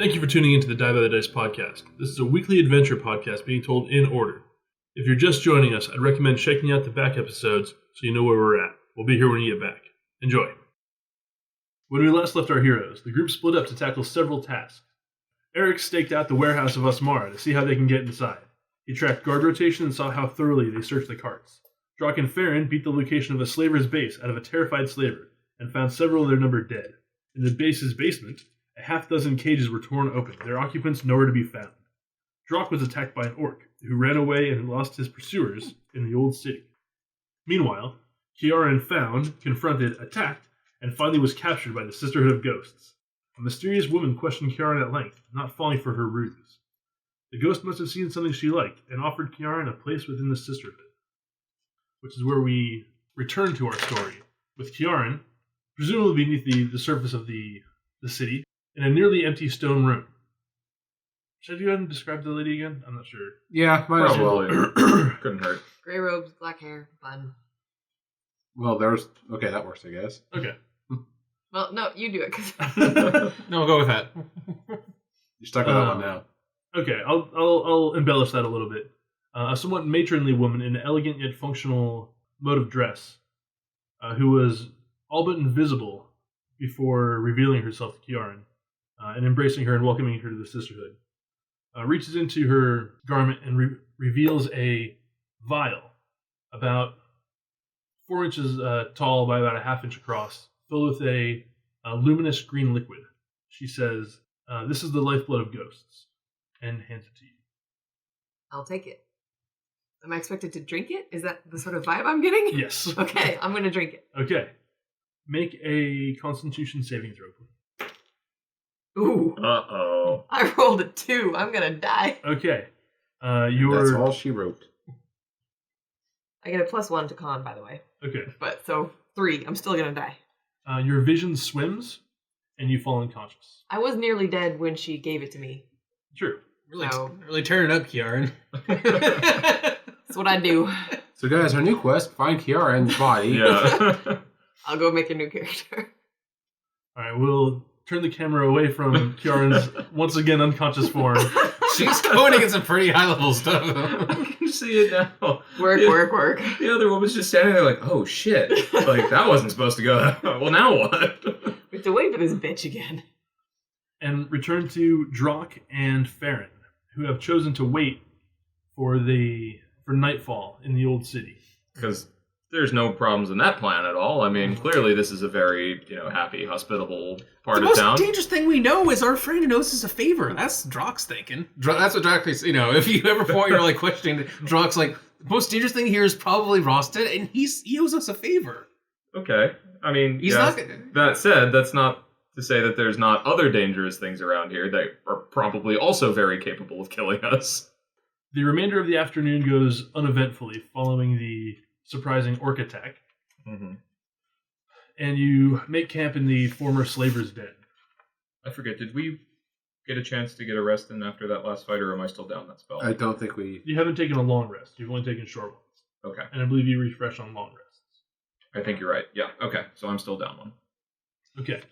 Thank you for tuning into the Die by the Dice podcast. This is a weekly adventure podcast being told in order. If you're just joining us, I'd recommend checking out the back episodes so you know where we're at. We'll be here when you get back. Enjoy. When we last left our heroes, the group split up to tackle several tasks. Aryx staked out the warehouse of Usmara to see how they can get inside. He tracked guard rotation and saw how thoroughly they searched the carts. Drock and Farin beat the location of a slaver's base out of a terrified slaver and found several of their number dead. In the base's basement, a half-dozen cages were torn open, their occupants nowhere to be found. Drock was attacked by an orc, who ran away and lost his pursuers in the old city. Meanwhile, Kiaren found, confronted, attacked, and finally was captured by the Sisterhood of Ghosts. A mysterious woman questioned Kiaren at length, not falling for her ruse. The ghost must have seen something she liked, and offered Kiaren a place within the Sisterhood, which is where we return to our story, with Kiaren, presumably beneath the surface of the city, in a nearly empty stone room. Should I go ahead and describe the lady again? I'm not sure. Yeah, might as well. Couldn't hurt. Gray robes, black hair, fun. Well, okay, that works, I guess. Okay. Well, no, you do it. Cause No, we'll go with that. You're stuck with that one now. Okay, I'll embellish that a little bit. A somewhat matronly woman in an elegant yet functional mode of dress, who was all but invisible before revealing herself to Kiaren, and embracing her and welcoming her to the Sisterhood. Reaches into her garment and reveals a vial about 4 inches tall by about a half inch across, filled with a luminous green liquid. She says, "This is the lifeblood of ghosts," and hands it to you. I'll take it. Am I expected to drink it? Is that the sort of vibe I'm getting? Yes. Okay, I'm going to drink it. Okay. Make a Constitution saving throw, please. Ooh. Uh-oh. I rolled a 2. I'm going to die. Okay. That's all she wrote. I get a +1 to con, by the way. Okay. But, so, 3. I'm still going to die. Your vision swims, and you fall unconscious. I was nearly dead when she gave it to me. True. Really turn it up, Kiaren. That's what I do. So, guys, our new quest: find Kiaren's body. Yeah. I'll go make a new character. All right, we'll turn the camera away from Kiaren's once again unconscious form. She's going against some pretty high-level stuff. I can see it now. Work. The other woman's just standing there like, oh shit. Like, that wasn't supposed to go. Well, now what? We have to wait for this bitch again. And return to Drock and Farin, who have chosen to wait for nightfall in the old city. Because there's no problems in that plan at all. I mean, clearly this is a very, happy, hospitable part The of town. most dangerous thing we know is our friend who knows us a favor. That's Drock's thinking. That's what Drock is, if you ever point you're like questioning, Drock's like, the most dangerous thing here is probably Rosted, and he owes us a favor. Okay. I mean, He's yes, not gonna... That said, that's not to say that there's not other dangerous things around here that are probably also very capable of killing us. The remainder of the afternoon goes uneventfully following the surprising orc attack. Mm-hmm. And you make camp in the former slaver's den. I forget, did we get a chance to get a rest in after that last fight, or am I still down that spell? I don't think we... You haven't taken a long rest. You've only taken short ones. Okay. And I believe you refresh on long rests. I think you're right. Yeah, okay. So I'm still down one. Okay.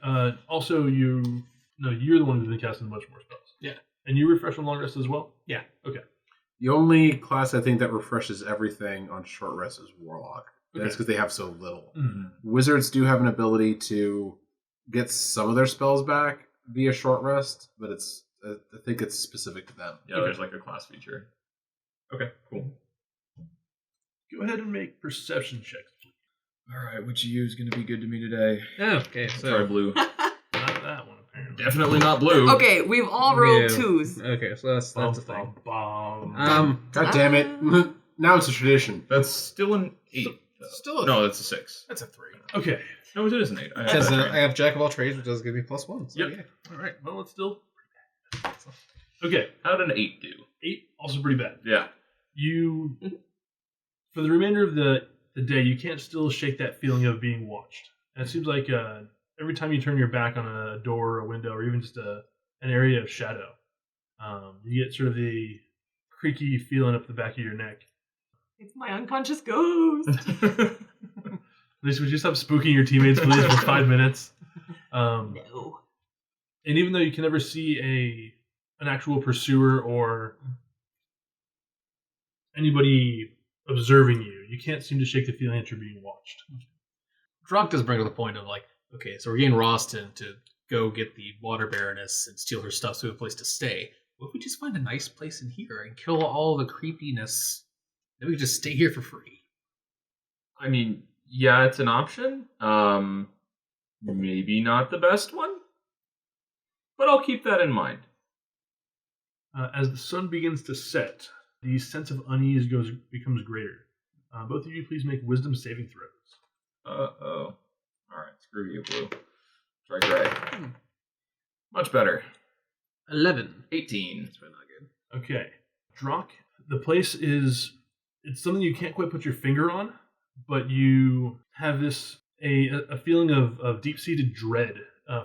Also, you're the one who's been casting much more spells. Yeah. And you refresh on long rest as well? Yeah. Okay. The only class I think that refreshes everything on short rest is Warlock. Okay. That's because they have so little. Mm-hmm. Wizards do have an ability to get some of their spells back via short rest, but I think it's specific to them. Yeah, Okay. There's like a class feature. Okay, cool. Go ahead and make perception checks, please. All right, which of you is going to be good to me today? Okay, Try so... blue. Not that one, apparently. Definitely not blue. Okay, we've all rolled Yeah. 2s. Okay, so that's the thing. God damn it. Now it's a tradition. That's still an 8. Still No, that's a 6. That's a 3. Okay. No, it is an 8. Because I have Jack of all trades, which does give me +1. So Yep. yeah. All right. Well, it's still okay. How did an 8 do? 8, also pretty bad. Yeah. You, for the remainder of the day, you can't still shake that feeling of being watched. And it seems like every time you turn your back on a door or a window or even just an area of shadow, you get sort of the creaky feeling up the back of your neck. It's my unconscious ghost. Lisa, would you stop spooking your teammates, please, for 5 minutes? No. And even though you can never see an actual pursuer or anybody observing you, you can't seem to shake the feeling that you're being watched. Drock does bring to the point of like, okay, so we're getting Rostin to go get the Water Baroness and steal her stuff so we have a place to stay. What if we just find a nice place in here and kill all the creepiness? Then we can just stay here for free. I mean, yeah, it's an option. Maybe not the best one, but I'll keep that in mind. As the sun begins to set, the sense of unease becomes greater. Both of you please make wisdom saving throws. Uh-oh. Alright, screw you, Blue. Try gray. Much better. 11. 18. That's really not good. Okay. Drock, the place it's something you can't quite put your finger on, but you have a feeling of deep-seated dread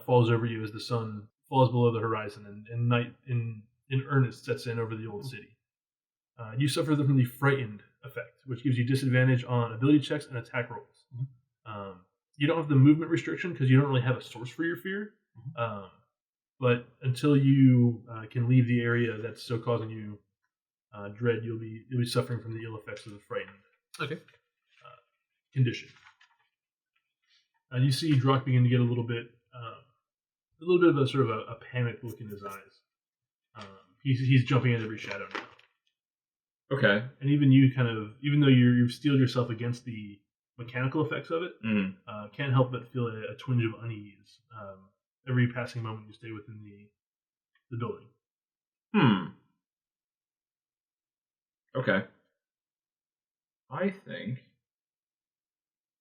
falls over you as the sun falls below the horizon and night in earnest sets in over the old city. You suffer from the frightened effect, which gives you disadvantage on ability checks and attack rolls. You don't have the movement restriction because you don't really have a source for your fear. But until you can leave the area that's so causing you dread, you'll be suffering from the ill effects of the frightened condition. You see Drock begin to get a little bit of a sort of a panicked look in his eyes. He's jumping at every shadow now. Okay. And even you even though you've steeled yourself against the mechanical effects of it, can't help but feel a twinge of unease every passing moment you stay within the building. Okay. I think,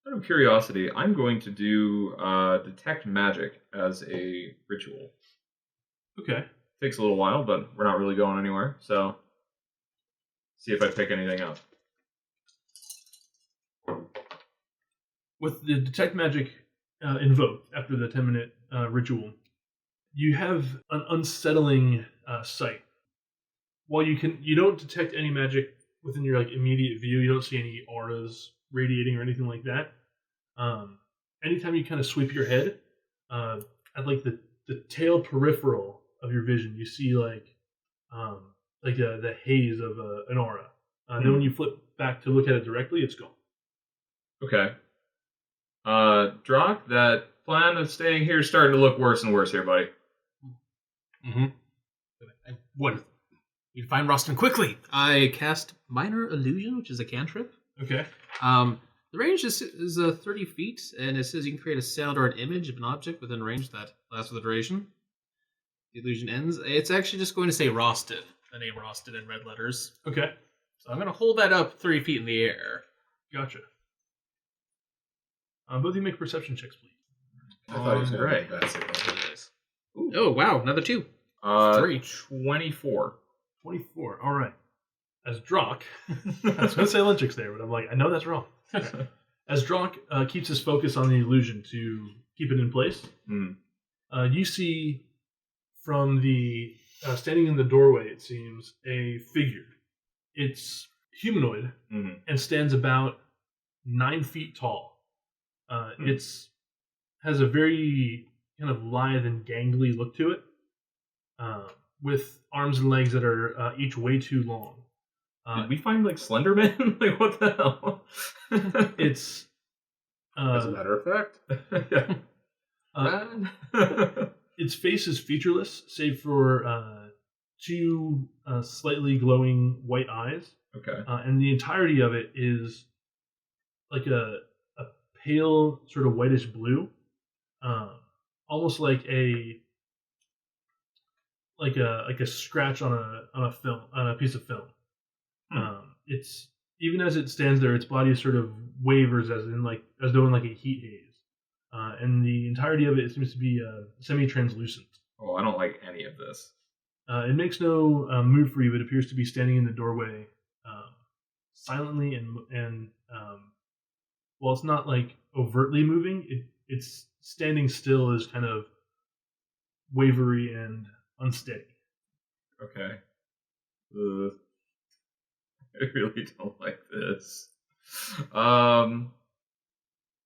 out of curiosity, I'm going to do detect magic as a ritual. Okay. Takes a little while, but we're not really going anywhere, so see if I pick anything up. With the detect magic invoked after the 10-minute ritual, you have an unsettling sight. While you don't detect any magic within your immediate view, you don't see any auras radiating or anything like that. Anytime you kind of sweep your head at the tail peripheral of your vision, you see the haze of an aura. Then when you flip back to look at it directly, it's gone. Okay. Drock, that plan of staying here is starting to look worse and worse here, buddy. What? You find Rostin quickly. I cast Minor Illusion, which is a cantrip. Okay. The range is 30 feet, and it says you can create a sound or an image of an object within range that lasts for the duration. The illusion ends. It's actually just going to say Rostin, the name Rostin in red letters. Okay. So I'm going to hold that up 3 feet in the air. Gotcha. Both of you make perception checks, please. I thought he was going to Right. make that signal. Oh, wow. Another 2. 3. 24. 24. All right. As Drock, I was going to say Lynchix there, but I'm like, I know that's wrong. As Drock keeps his focus on the illusion to keep it in place, you see from the standing in the doorway, it seems, a figure. It's humanoid and stands about 9 feet tall. It's has a very kind of lithe and gangly look to it, with arms and legs that are each way too long. Did we find Slenderman? What the hell? It's As a matter of fact, its face is featureless, save for two slightly glowing white eyes. Okay. And the entirety of it is like a pale sort of whitish blue, almost like a scratch on a piece of film. It's even as it stands there, its body sort of wavers as though in a heat haze, and the entirety of it seems to be semi-translucent. Oh, I don't like any of this. It makes no move for you. It appears to be standing in the doorway, silently and while it's not overtly moving, it's standing still as kind of wavery and unsteady. Okay. I really don't like this.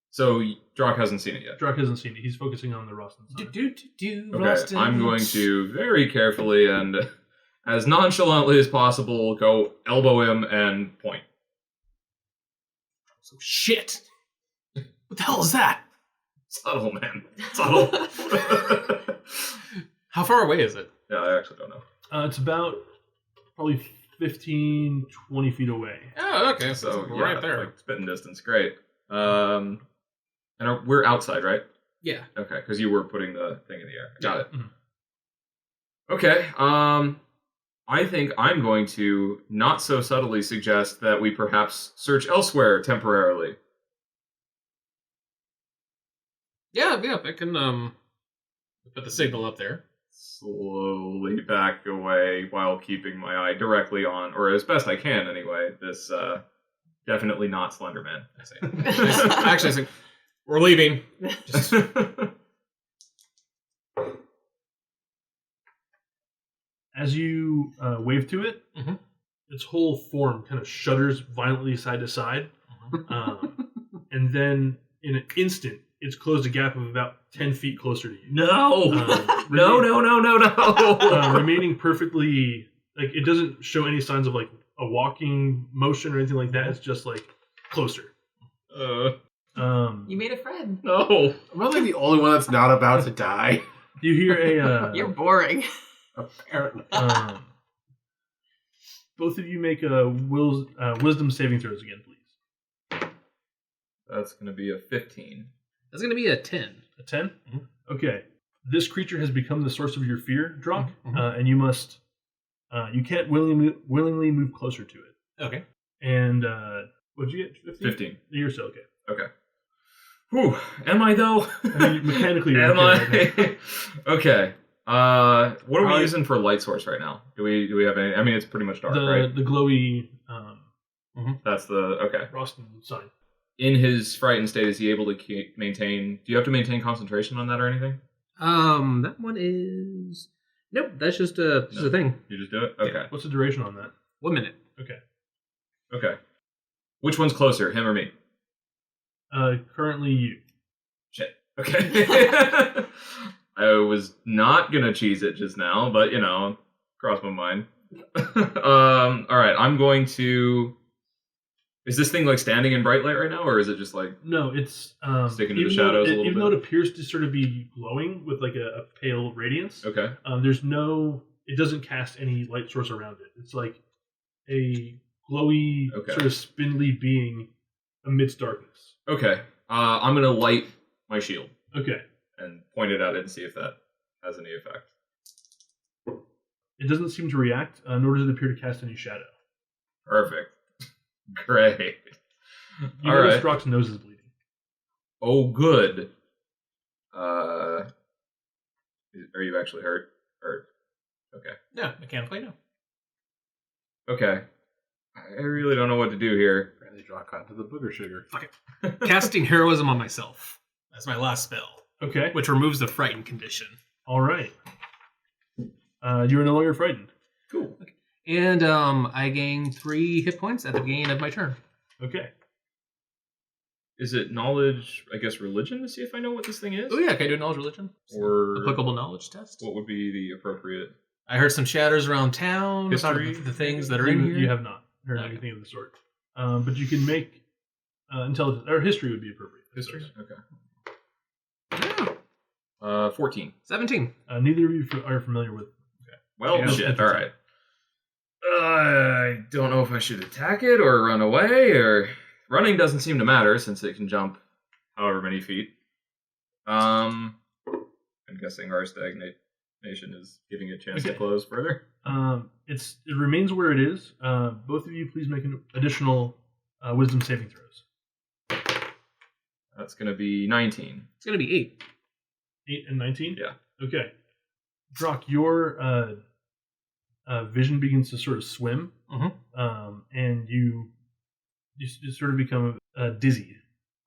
So So Drock hasn't seen it yet. Drock hasn't seen it. He's focusing on the Roston sign. Okay, I'm going to very carefully and as nonchalantly as possible go elbow him and point. So shit. What the hell is that? Subtle, man. Subtle. How far away is it? Yeah, I actually don't know. It's about probably 15, 20 feet away. Oh, okay. So So yeah, right there. like spitting distance. Great. And we're outside, right? Yeah. Okay, because you were putting the thing in the air. Got it. Mhm. Okay. I think I'm going to not so subtly suggest that we perhaps search elsewhere temporarily. Yeah, I can put the signal up there. Slowly back away while keeping my eye directly on, or as best I can anyway, this definitely not Slenderman. I say. Actually, I think we're leaving. Just As you wave to it, Mhm. its whole form kind of shudders violently side to side. And then in an instant, it's closed a gap of about 10 feet closer to you. No! No! Remaining perfectly, like, it doesn't show any signs of, like, a walking motion or anything like that. It's just, like, closer. You made a friend. No! Am I like the only one that's not about to die? You hear a... You're boring. Apparently. Both of you make a wisdom saving throws again, please. That's going to be a 15. that's gonna be a 10. A 10? Mhm. Okay. This creature has become the source of your fear, Drock, Mhm. and you must... you can't willingly move closer to it. Okay. And what'd you get? 15? 15. You're so okay. Okay. Whew. Am I, though? I mean, mechanically, you're Am okay right I? Okay. What are we Alright. using for light source right now? Do we have any? I mean, it's pretty much dark, right? The glowy That's the okay. Roston sign. In his frightened state, is he able to maintain? Do you have to maintain concentration on that or anything? That one is nope. That's just a thing. You just do it. Okay. What's the duration on that? 1 minute. Okay. Which one's closer, him or me? Currently you. Shit. Okay. I was not gonna cheese it just now, but crossed my mind. All right. I'm going to. Is this thing like standing in bright light right now, or is it just like No, it's sticking to the even shadows a little even though bit? it appears to sort of be glowing with like a pale radiance. Okay. There's no. It doesn't cast any light source around it. It's like a glowy Okay. sort of spindly being amidst darkness. Okay. I'm gonna light my shield Okay. and point it at it and see if that has any effect. It doesn't seem to react, nor does it appear to cast any shadow. Perfect. Great. You All notice right. Drock's nose is bleeding. Oh, good. Are you actually hurt? Or okay. Yeah, mechanically no. Okay. I really don't know what to do here. Apparently, Drock got into the booger sugar. Casting heroism on myself. That's my last spell, Okay. which removes the frightened condition. All right. You are no longer frightened. Cool. And I gain 3 hit points at the beginning of my turn. Okay. Is it knowledge, I guess religion, to see if I know what this thing is? Oh yeah, can I do a knowledge religion? Or Applicable knowledge test? what would be the appropriate... I heard some chatters around town about History? the things that are in here. You have not heard Okay. anything of the sort. But you can make intelligence or history would be appropriate. History? Okay. Yeah, 14. 17. Neither of you are familiar with. Well, Yeah. shit. All right. I don't know if I should attack it or run away, or running doesn't seem to matter since it can jump however many feet. I'm guessing our stagnation is giving it a chance to Okay. close further. It remains where it is. Both of you, please make an additional wisdom saving throws. That's going to be 19. It's going to be 8. 8 and 19. Yeah. Okay. Drock, your vision begins to sort of swim, and you sort of become dizzy.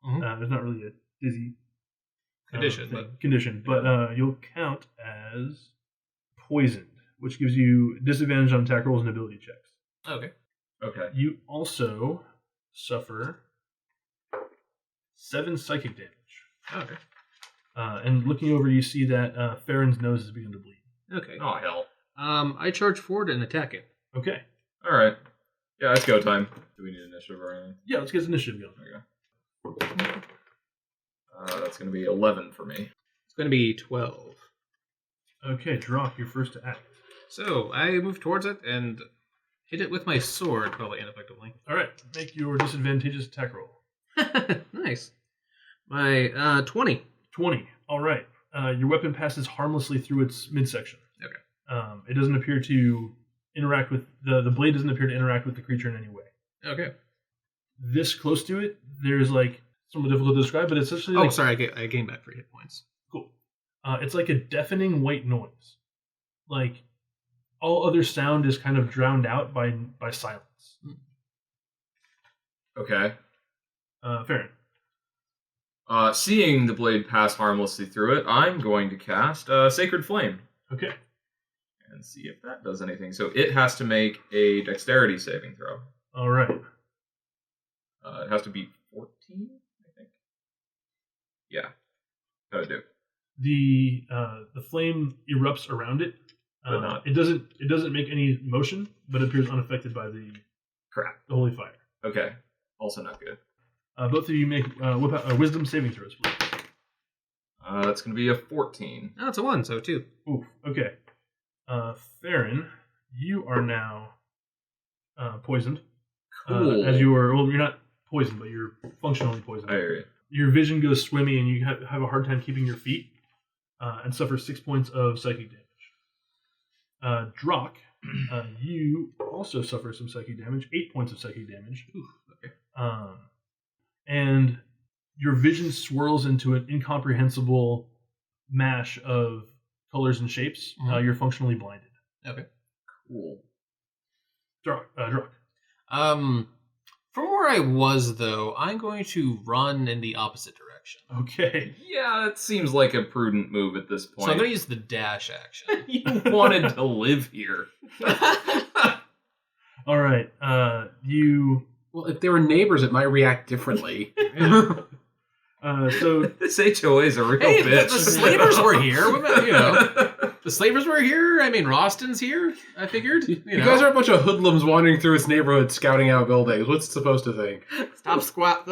Mhm. There's not really a dizzy Condition, but you'll count as poisoned, which gives you disadvantage on attack rolls and ability checks. Okay. Okay. You also suffer 7 psychic damage. Okay. And looking over, you see that Farin's nose is beginning to bleed. Okay. Oh, hell. I charge forward and attack it. Okay. All right. Yeah, it's go time. Do we need initiative or anything? Yeah, let's get this initiative going. There you go. That's going to be 11 for me. It's going to be 12. Okay, Drock, you're first to act. So I move towards it and hit it with my sword, probably ineffectively. All right, make your disadvantageous attack roll. Nice. My 20. 20. All right. Your weapon passes harmlessly through its midsection. Okay. It doesn't appear to interact with the blade doesn't appear to interact with the creature in any way. Okay. This close to it, there's like somewhat difficult to describe, but it's essentially like sorry, I gained back 3 hit points. cool. It's like a deafening white noise. Like all other sound is kind of drowned out by silence. Okay. Farin. Seeing the blade pass harmlessly through it, I'm going to cast Sacred Flame Okay. and see if that does anything. So it has to make a dexterity saving throw. All right. It has to be 14, I think. Yeah. How'd it do? The flame erupts around it. But not. It doesn't make any motion, but appears unaffected by the Crap. holy fire. Okay. Also not good. Both of you make whip out, wisdom saving throws, please. That's going to be a 14. Oh, it's a 1, so 2. Oof. Okay. Farin, you are now poisoned. Cool. As you are, well, you're not poisoned, but you're functionally poisoned. I hear you. Your vision goes swimmy, and you have a hard time keeping your feet, and suffer 6 points of psychic damage. Drock, you also suffer some psychic damage, 8 points of psychic damage. Oof, okay. And your vision swirls into an incomprehensible mash of colors and shapes. Mhm. You're functionally blinded. Okay. Cool. Drock. From where I was, though, I'm going to run in the opposite direction. Okay. Yeah, it seems like a prudent move at this point. So I'm going to use the dash action. You wanted to live here. All right. You. Well, if they were neighbors, it might react differently. So This HOA is a real Hey, bitch. the slavers were here. What about, you know, the slavers were here. I mean, Roston's here, I figured. You guys are a bunch of hoodlums wandering through its neighborhood scouting out buildings. What's it supposed to think? Stop squat.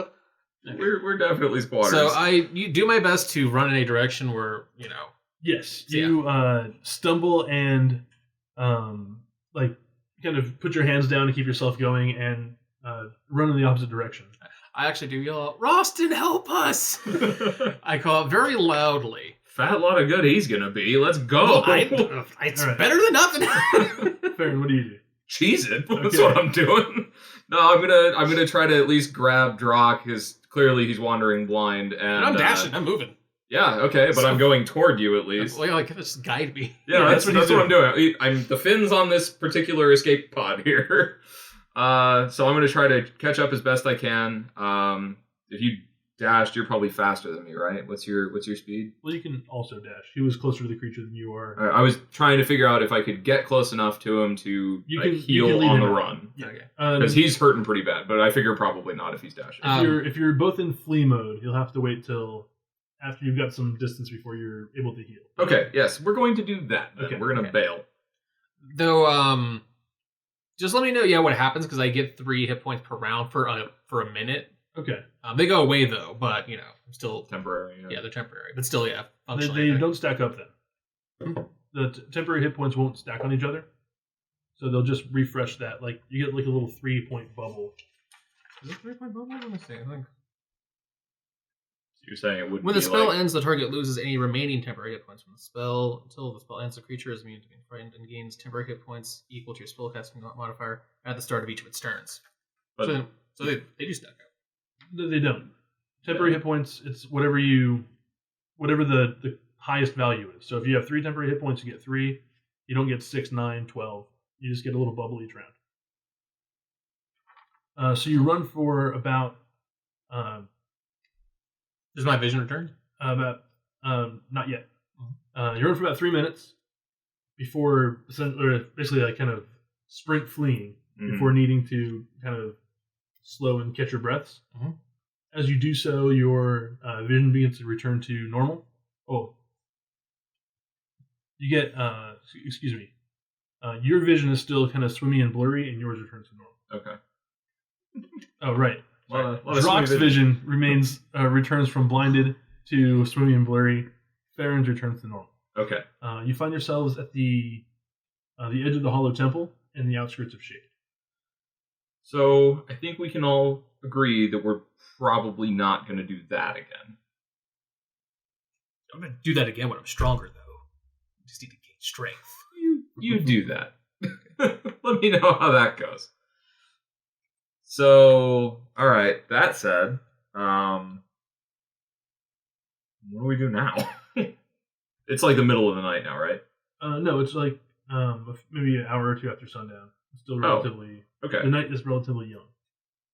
We're definitely squatters. So you do my best to run in a direction where, you know. yes, Yeah. you stumble and like kind of put your hands down to keep yourself going and run in the opposite direction. I actually do yell out, Roston, help us! I call it very loudly. Fat lot of good he's gonna be. Let's go. Well, it's All right. better than nothing. Farron, what do you do? Cheese it. That's Okay. what I'm doing. No, I'm gonna try to at least grab Drock, because clearly he's wandering blind. And I'm dashing. I'm moving. Yeah, okay, but So- I'm going toward you at least. Well, like, just guide me. Yeah, Yeah, that's that's what what he's I'm doing. I'm the fins on this particular escape pod here. So I'm going to try to catch up as best I can. If you dashed, you're probably faster than me, right? What's your speed? Well, you can also dash. He was closer to the creature than you are. I was trying to figure out if I could get close enough to him to You like, can heal lead on him the out. run. Okay. Because he's hurting pretty bad, but I figure probably not if he's dashing. If you're both in flee mode, you'll have to wait till after you've got some distance before you're able to heal. Okay, yes, we're going to do that. Then. Okay, We're going to bail. Though, just let me know, what happens, because I get 3 hit points per round for a minute. Okay. They go away, though, but, I'm still... Temporary. Yeah, they're temporary. But still, yeah, They functionally. don't stack up then. The temporary hit points won't stack on each other. So they'll just refresh that. Like, you get like a little 3-point bubble. Is it 3-point bubble? Let me see. I think. You're saying it would When be the spell like, ends, the target loses any remaining temporary hit points from the spell. Until the spell ends, the creature is immune to being frightened and gains temporary hit points equal to your spellcasting modifier at the start of each of its turns. but So they do stack up. They don't. Temporary hit points, it's whatever the highest value is. So if you have 3 temporary hit points, you get 3. You don't get 6, 9, 12. You just get a little bubble each round. So you run for about Does my vision return? not yet. You run for about 3 minutes before basically like kind of sprint fleeing Mhm. before needing to kind of slow and catch your breaths. Mhm. As you do so, your vision begins to return to normal. Oh, you get, excuse me, your vision is still kind of swimmy and blurry, and yours returns to normal. Okay. Oh, right. Well, Drock's vision returns from blinded to swimmy and blurry. Farin's returns to normal. Okay. You find yourselves at the edge of the Hollow Temple in the outskirts of Shade. So I think we can all agree that we're probably not going to do that again. I'm going to do that again when I'm stronger, though. I just need to gain strength. You do that. Let me know how that goes. So, all right. That said, what do we do now? It's like the middle of the night now, right? No, it's like maybe an hour or two after sundown. It's still relatively. Okay. The night is relatively young.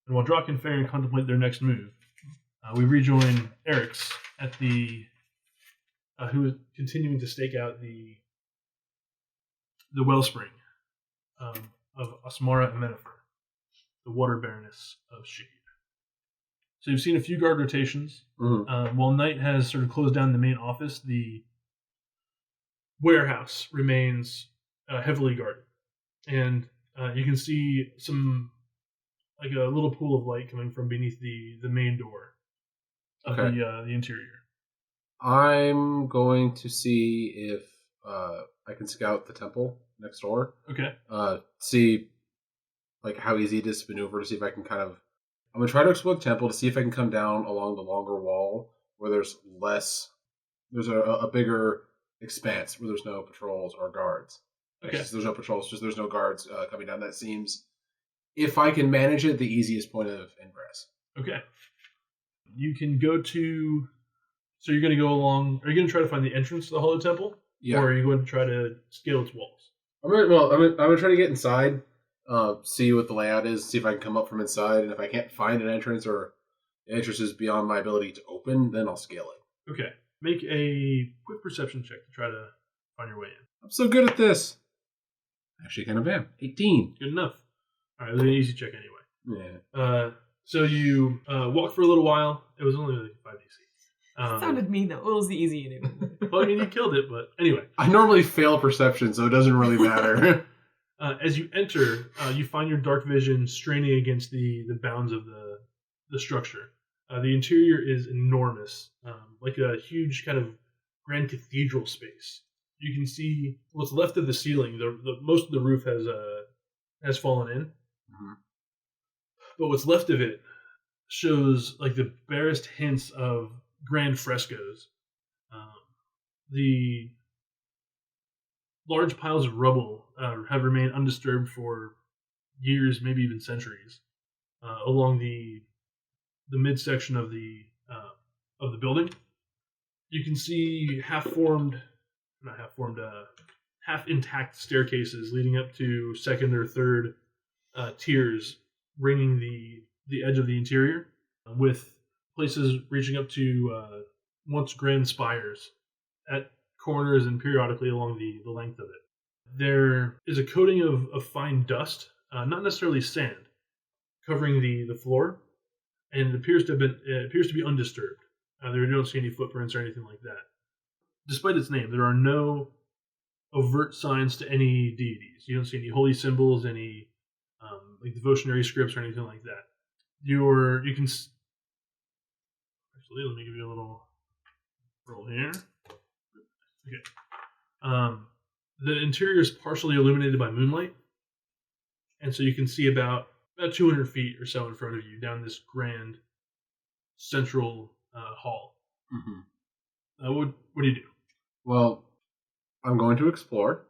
And while Drock and Farin contemplate their next move, we rejoin Aryx at the who is continuing to stake out the wellspring of Asmara and Metaphor, the water baroness of Shade. So you've seen a few guard rotations. Mm-hmm. While night has sort of closed down the main office, the warehouse remains heavily guarded. And you can see like a little pool of light coming from beneath the main door of the interior. I'm going to see if I can scout the temple next door. Okay. See like how easy it is to maneuver, to see if I can I'm going to try to explore the temple to see if I can come down along the longer wall where there's a bigger expanse where there's no patrols or guards. Okay. There's no patrols, just there's no guards coming down. That seems, if I can manage it, the easiest point of ingress. Okay. You can go to... So you're going to go along... Are you going to try to find the entrance to the Hollow Temple? Yeah. Or are you going to try to scale its walls? I'm gonna try to get inside, see what the layout is, see if I can come up from inside, and if I can't find an entrance or the entrance is beyond my ability to open, then I'll scale it. Okay. Make a quick perception check to try to find your way in. I'm so good at this. Actually, kind of am. 18. Good enough. All right, it was an easy check anyway. Yeah. So you walk for a little while. It was only like 5 DC. Sounded mean though. It was the easy anyway. Well, I mean, you killed it, but anyway. I normally fail perception, so it doesn't really matter. As you enter, you find your dark vision straining against the bounds of the structure. The interior is enormous, like a huge kind of grand cathedral space. You can see what's left of the ceiling. The most of the roof has fallen in, but what's left of it shows like the barest hints of grand frescoes. The large piles of rubble have remained undisturbed for years, maybe even centuries, along the midsection of the building. You can see half intact staircases leading up to second or third tiers, ringing the edge of the interior, with places reaching up to once grand spires at corners and periodically along the length of it. There is a coating of fine dust, not necessarily sand, covering the floor, and it appears to be undisturbed. There don't see any footprints or anything like that. Despite its name, there are no overt signs to any deities. You don't see any holy symbols, any like devotionary scripts or anything like that. You can actually, let me give you a little roll here. Okay. The interior is partially illuminated by moonlight, and so you can see about 200 feet or so in front of you down this grand central hall. Mm-hmm. What do you do? Well, I'm going to explore.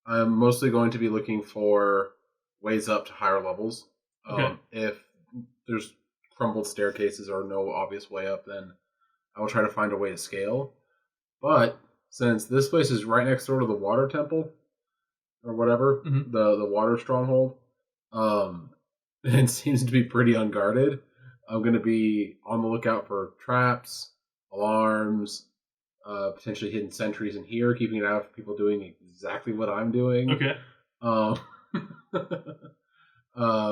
I'm mostly going to be looking for ways up to higher levels. Okay. If there's crumbled staircases or no obvious way up, then I will try to find a way to scale. But since this place is right next door to the water temple, or whatever, the water stronghold, it seems to be pretty unguarded. I'm going to be on the lookout for traps, alarms, potentially hidden sentries in here, keeping an eye out for people doing exactly what I'm doing. Okay.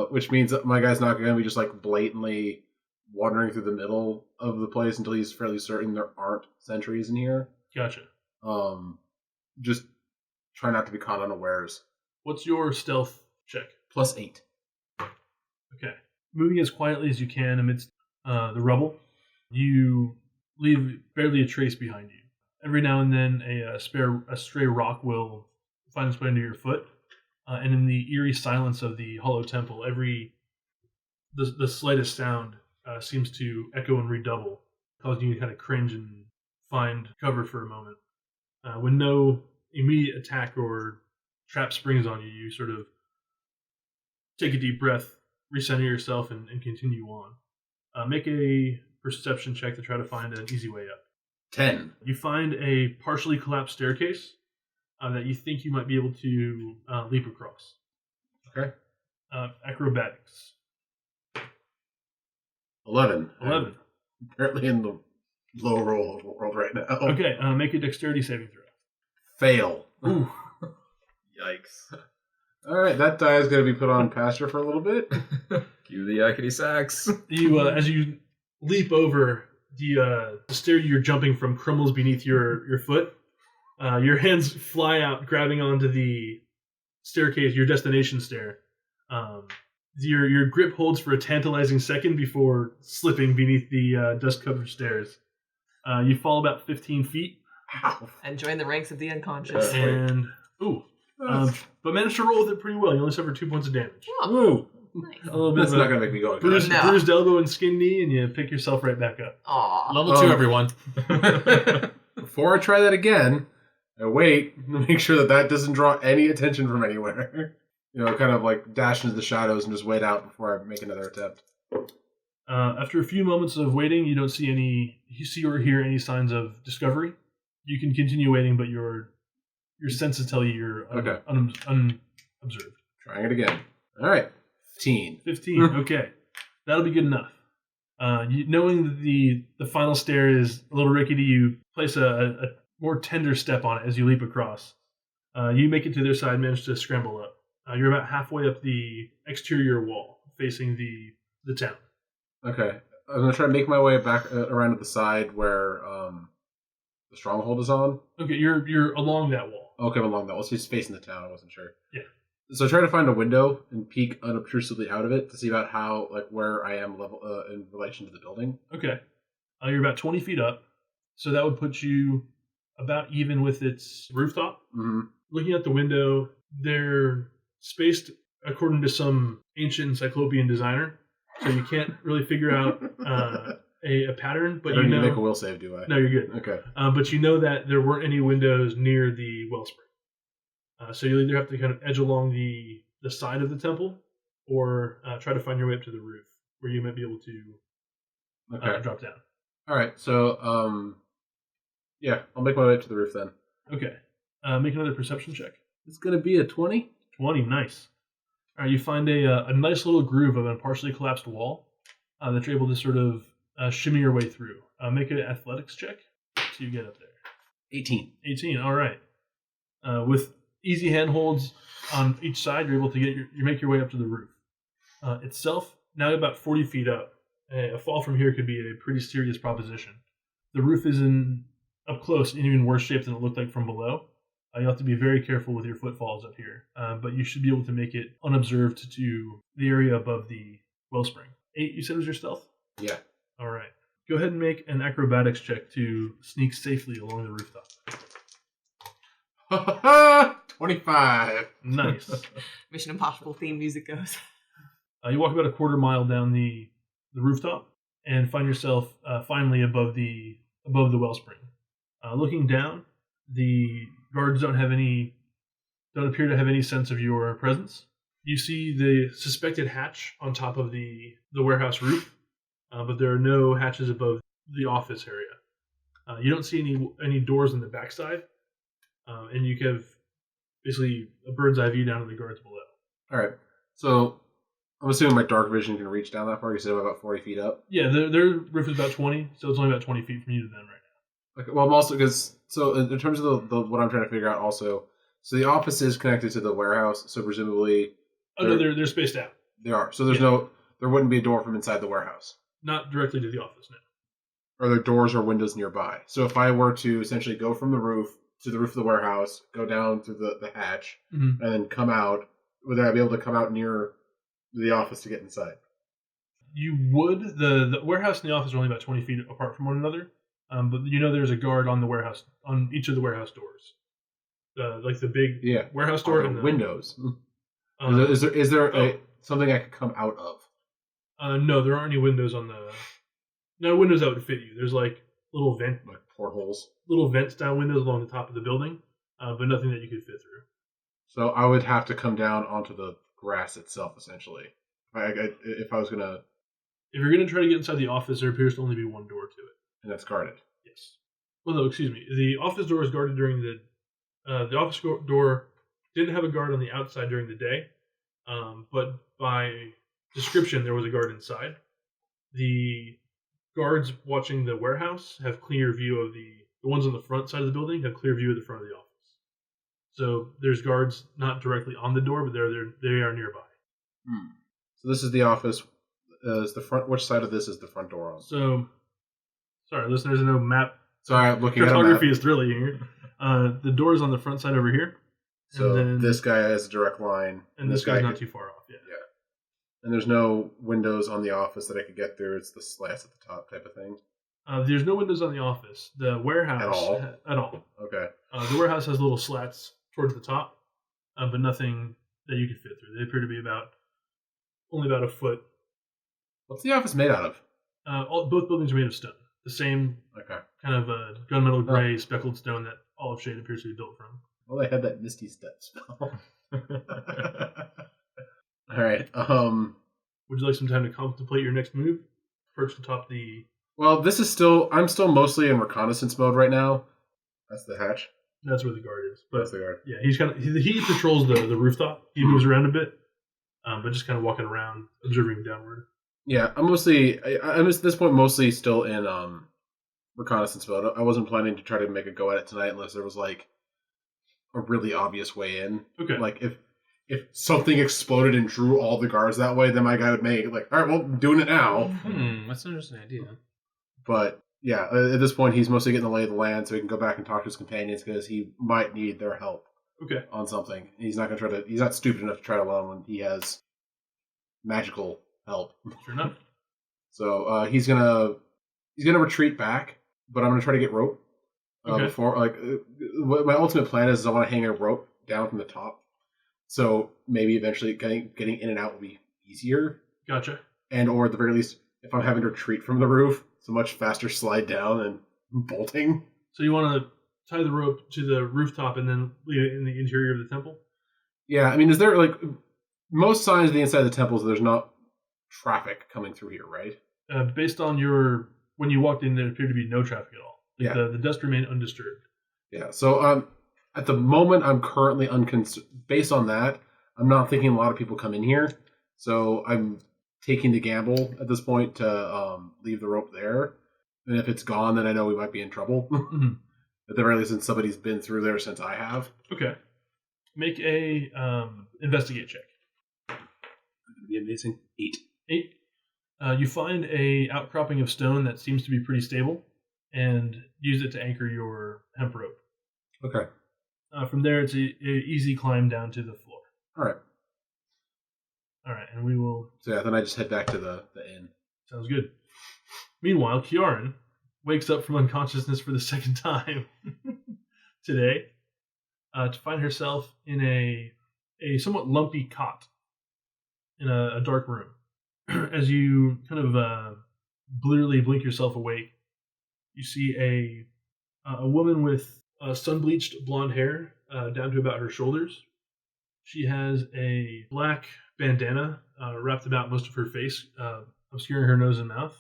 Which means that my guy's not going to be just like blatantly wandering through the middle of the place until he's fairly certain there aren't sentries in here. Gotcha. Just try not to be caught unawares. What's your stealth check? +8. Okay. Moving as quietly as you can amidst the rubble, you leave barely a trace behind you. Every now and then, a stray rock will find its way under your foot, and in the eerie silence of the hollow temple, the slightest sound seems to echo and redouble, causing you to kind of cringe and find cover for a moment. When no immediate attack or trap springs on you, you sort of take a deep breath, recenter yourself, and continue on. Make a perception check to try to find an easy way up. 10. You find a partially collapsed staircase that you think you might be able to leap across. Okay. Acrobatics. 11. 11. I'm apparently in the low roll of the world right now. Okay, make a dexterity saving throw. Fail. Ooh. Yikes. Alright, that die is going to be put on pasture for a little bit. Cue the yakety sax. You, as you leap over, the stair you're jumping from crumbles beneath your foot. Your hands fly out, grabbing onto the staircase, your destination stair. Your grip holds for a tantalizing second before slipping beneath the dust-covered stairs. You fall about 15 feet. Ow. And join the ranks of the unconscious. And, but managed to roll with it pretty well. You only suffered 2 points of damage. Oh, Woo. nice. A little bit That's of not a going to make me go. bruised, No. bruised elbow and skinned knee, and you pick yourself right back up. Aw. Level 2, everyone. Before I try that again, I wait to make sure that doesn't draw any attention from anywhere. Kind of like dash into the shadows and just wait out before I make another attempt. After a few moments of waiting, you don't see or hear any signs of discovery. You can continue waiting, but your senses tell you you're Okay. unobserved. Trying it again. All right. 15. 15. Okay, that'll be good enough. Knowing that the final stair is a little rickety, you place a more tender step on it as you leap across. You make it to their side, manage to scramble up. You're about halfway up the exterior wall, facing the town. Okay. I'm going to try to make my way back around to the side where the stronghold is on. Okay, you're along that wall. Okay, I'm along that wall. So he's facing the town. I wasn't sure. Yeah. So I try to find a window and peek unobtrusively out of it to see about how, where I am level in relation to the building. Okay. You're about 20 feet up, so that would put you about even with its rooftop. Mm-hmm. Looking at the window, they're spaced according to some ancient encyclopedian designer, so you can't really figure out a pattern. But I don't need to make a will save, do I? No, you're good. Okay. But you know that there weren't any windows near the wellspring. So you'll either have to kind of edge along the side of the temple or try to find your way up to the roof where you might be able to drop down. All right. So, yeah, I'll make my way up to the roof then. Okay. Make another perception check. It's going to be a 20. 20, nice. All right, you find a nice little groove of a partially collapsed wall that you're able to sort of shimmy your way through. Make an athletics check so you get up there. 18. 18, all right. With easy handholds on each side, you're able to you make your way up to the roof. Itself, now about 40 feet up. A fall from here could be a pretty serious proposition. The roof is up close in even worse shape than it looked like from below. You have to be very careful with your footfalls up here, but you should be able to make it unobserved to the area above the wellspring. 8, you said was your stealth? Yeah. All right. Go ahead and make an acrobatics check to sneak safely along the rooftop. 25. Nice. Mission Impossible theme music goes. You walk about a quarter mile down the rooftop and find yourself finally above the wellspring. Looking down, the guards don't appear to have any sense of your presence. You see the suspected hatch on top of the warehouse roof, but there are no hatches above the office area. You don't see any doors on the backside, and you have basically a bird's eye view down to the guards below. All right. So I'm assuming my dark vision can reach down that far. You said I'm about 40 feet up. Yeah, their roof is about 20, so it's only about 20 feet from you to them right now. Okay. Well, I'm also in terms of the what I'm trying to figure out also. So the office is connected to the warehouse, so presumably. Oh no, they're spaced out. They are. So there wouldn't be a door from inside the warehouse. Not directly to the office now. Are there doors or windows nearby? So if I were to essentially go from the roof to the roof of the warehouse, go down through the hatch, Mm-hmm. and then come out, would I be able to come out near the office to get inside? You would. The warehouse and the office are only about 20 feet apart from one another. But there's a guard on the warehouse, on each of the warehouse doors. Like the big warehouse door and the windows. Is there something I could come out of? No, there aren't any windows on the. No windows that would fit you. There's like little vent, Like portholes. little vent style windows along the top of the building, but nothing that you could fit through. So I would have to come down onto the grass itself, essentially. If I was gonna. If you're gonna try to get inside the office, there appears to only be one door to it. And that's guarded. Yes. Well, no, excuse me. The office door is guarded during the office door didn't have a guard on the outside during the day, but by description, there was a guard inside. The guards watching the warehouse have clear view of the ones on the front side of the building have clear view of the front of the office. So there's guards not directly on the door, but they are nearby. So this is the office. Is the front? Which side of this is the front door on? So, sorry, listeners, I know map. Sorry, I'm looking at a map. Cartography is thrilling here. The door is on the front side over here. So and then, this guy has a direct line, and this guy's not too far off. Yeah. And there's no windows on the office that I could get through. It's the slats at the top type of thing. There's no windows on the office. The warehouse at all. Okay. The warehouse has little slats towards the top, but nothing that you could fit through. They appear to be only about a foot. What's the office made out of? Both buildings are made of stone. The same kind of gunmetal gray speckled stone that Olive Shade appears to be built from. Well, they had that Misty Step spell. All right. Would you like some time to contemplate your next move? Perched atop the. Well, I'm still mostly in reconnaissance mode right now. That's the hatch. That's where the guard is. But that's the guard. Yeah, he patrols the rooftop. He moves around a bit, but just kind of walking around, observing downward. Yeah, I'm at this point mostly still in reconnaissance mode. I wasn't planning to try to make a go at it tonight unless there was like a really obvious way in. Okay. Like if something exploded and drew all the guards that way, then my guy would make like, all right, well, I'm doing it now. That's an interesting idea. But yeah, at this point, he's mostly getting the lay of the land so he can go back and talk to his companions because he might need their help. Okay. On something. He's not stupid enough to try it alone when he has magical help. Sure enough. So he's gonna retreat back, but I'm gonna try to get rope. Before my ultimate plan is I want to hang a rope down from the top, so maybe eventually getting in and out will be easier. Gotcha. And or at the very least, if I'm having to retreat from the roof, it's a much faster slide down and bolting. So you want to tie the rope to the rooftop and then leave it in the interior of the temple? Yeah, I mean, is there like most signs of the inside of the temples? There's not traffic coming through here, right? Based on when you walked in, there appeared to be no traffic at all. The dust remained undisturbed. Yeah. So at the moment, I'm currently based on that, I'm not thinking a lot of people come in here. So I'm taking the gamble at this point to leave the rope there. And if it's gone, then I know we might be in trouble. Mm-hmm. At the very least, since somebody's been through there since I have. Okay. Make a investigate check. That'd be amazing. 8. You find a outcropping of stone that seems to be pretty stable, and use it to anchor your hemp rope. Okay. From there, it's a easy climb down to the floor. All right, and we will. So yeah, then I just head back to the inn. Sounds good. Meanwhile, Kiaren wakes up from unconsciousness for the second time today to find herself in a somewhat lumpy cot in a dark room. As you kind of blearily blink yourself awake, you see a woman with sun-bleached blonde hair down to about her shoulders. She has a black bandana wrapped about most of her face, obscuring her nose and mouth.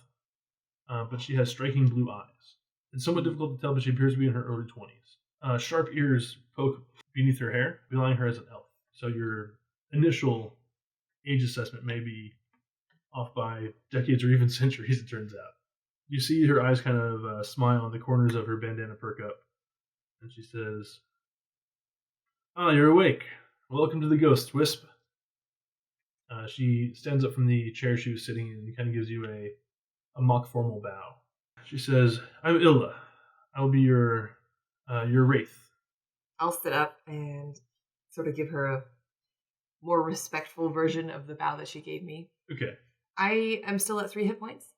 But she has striking blue eyes. It's somewhat difficult to tell, but she appears to be in her early 20s. Sharp ears poke beneath her hair, belying her as an elf. So your initial age assessment may be off by decades or even centuries, it turns out. You see her eyes kind of smile and the corners of her bandana perk up. And she says, "Ah, you're awake. Welcome to the Ghost, Wisp." She stands up from the chair she was sitting in and kind of gives you a mock formal bow. She says, "I'm Illa. I'll be your wraith." I'll sit up and sort of give her a more respectful version of the bow that she gave me. Okay. I am still at 3 hit points,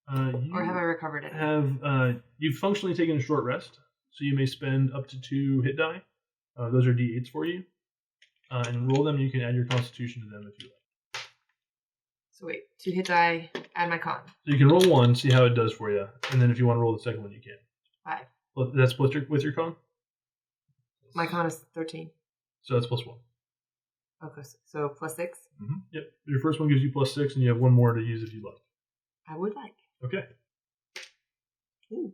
or have I recovered it? You've functionally taken a short rest, so you may spend up to 2 hit die. Those are d8s for you. And roll them, you can add your constitution to them if you like. So wait, 2 hit die, add my con. So you can roll 1, see how it does for you, and then if you want to roll the second one, you can. 5. Well, that's with your con? My con is 13. So that's +1. Okay, so +6? Mm-hmm. Yep. Your first one gives you +6, and you have 1 more to use if you like. I would like. Okay. Ooh.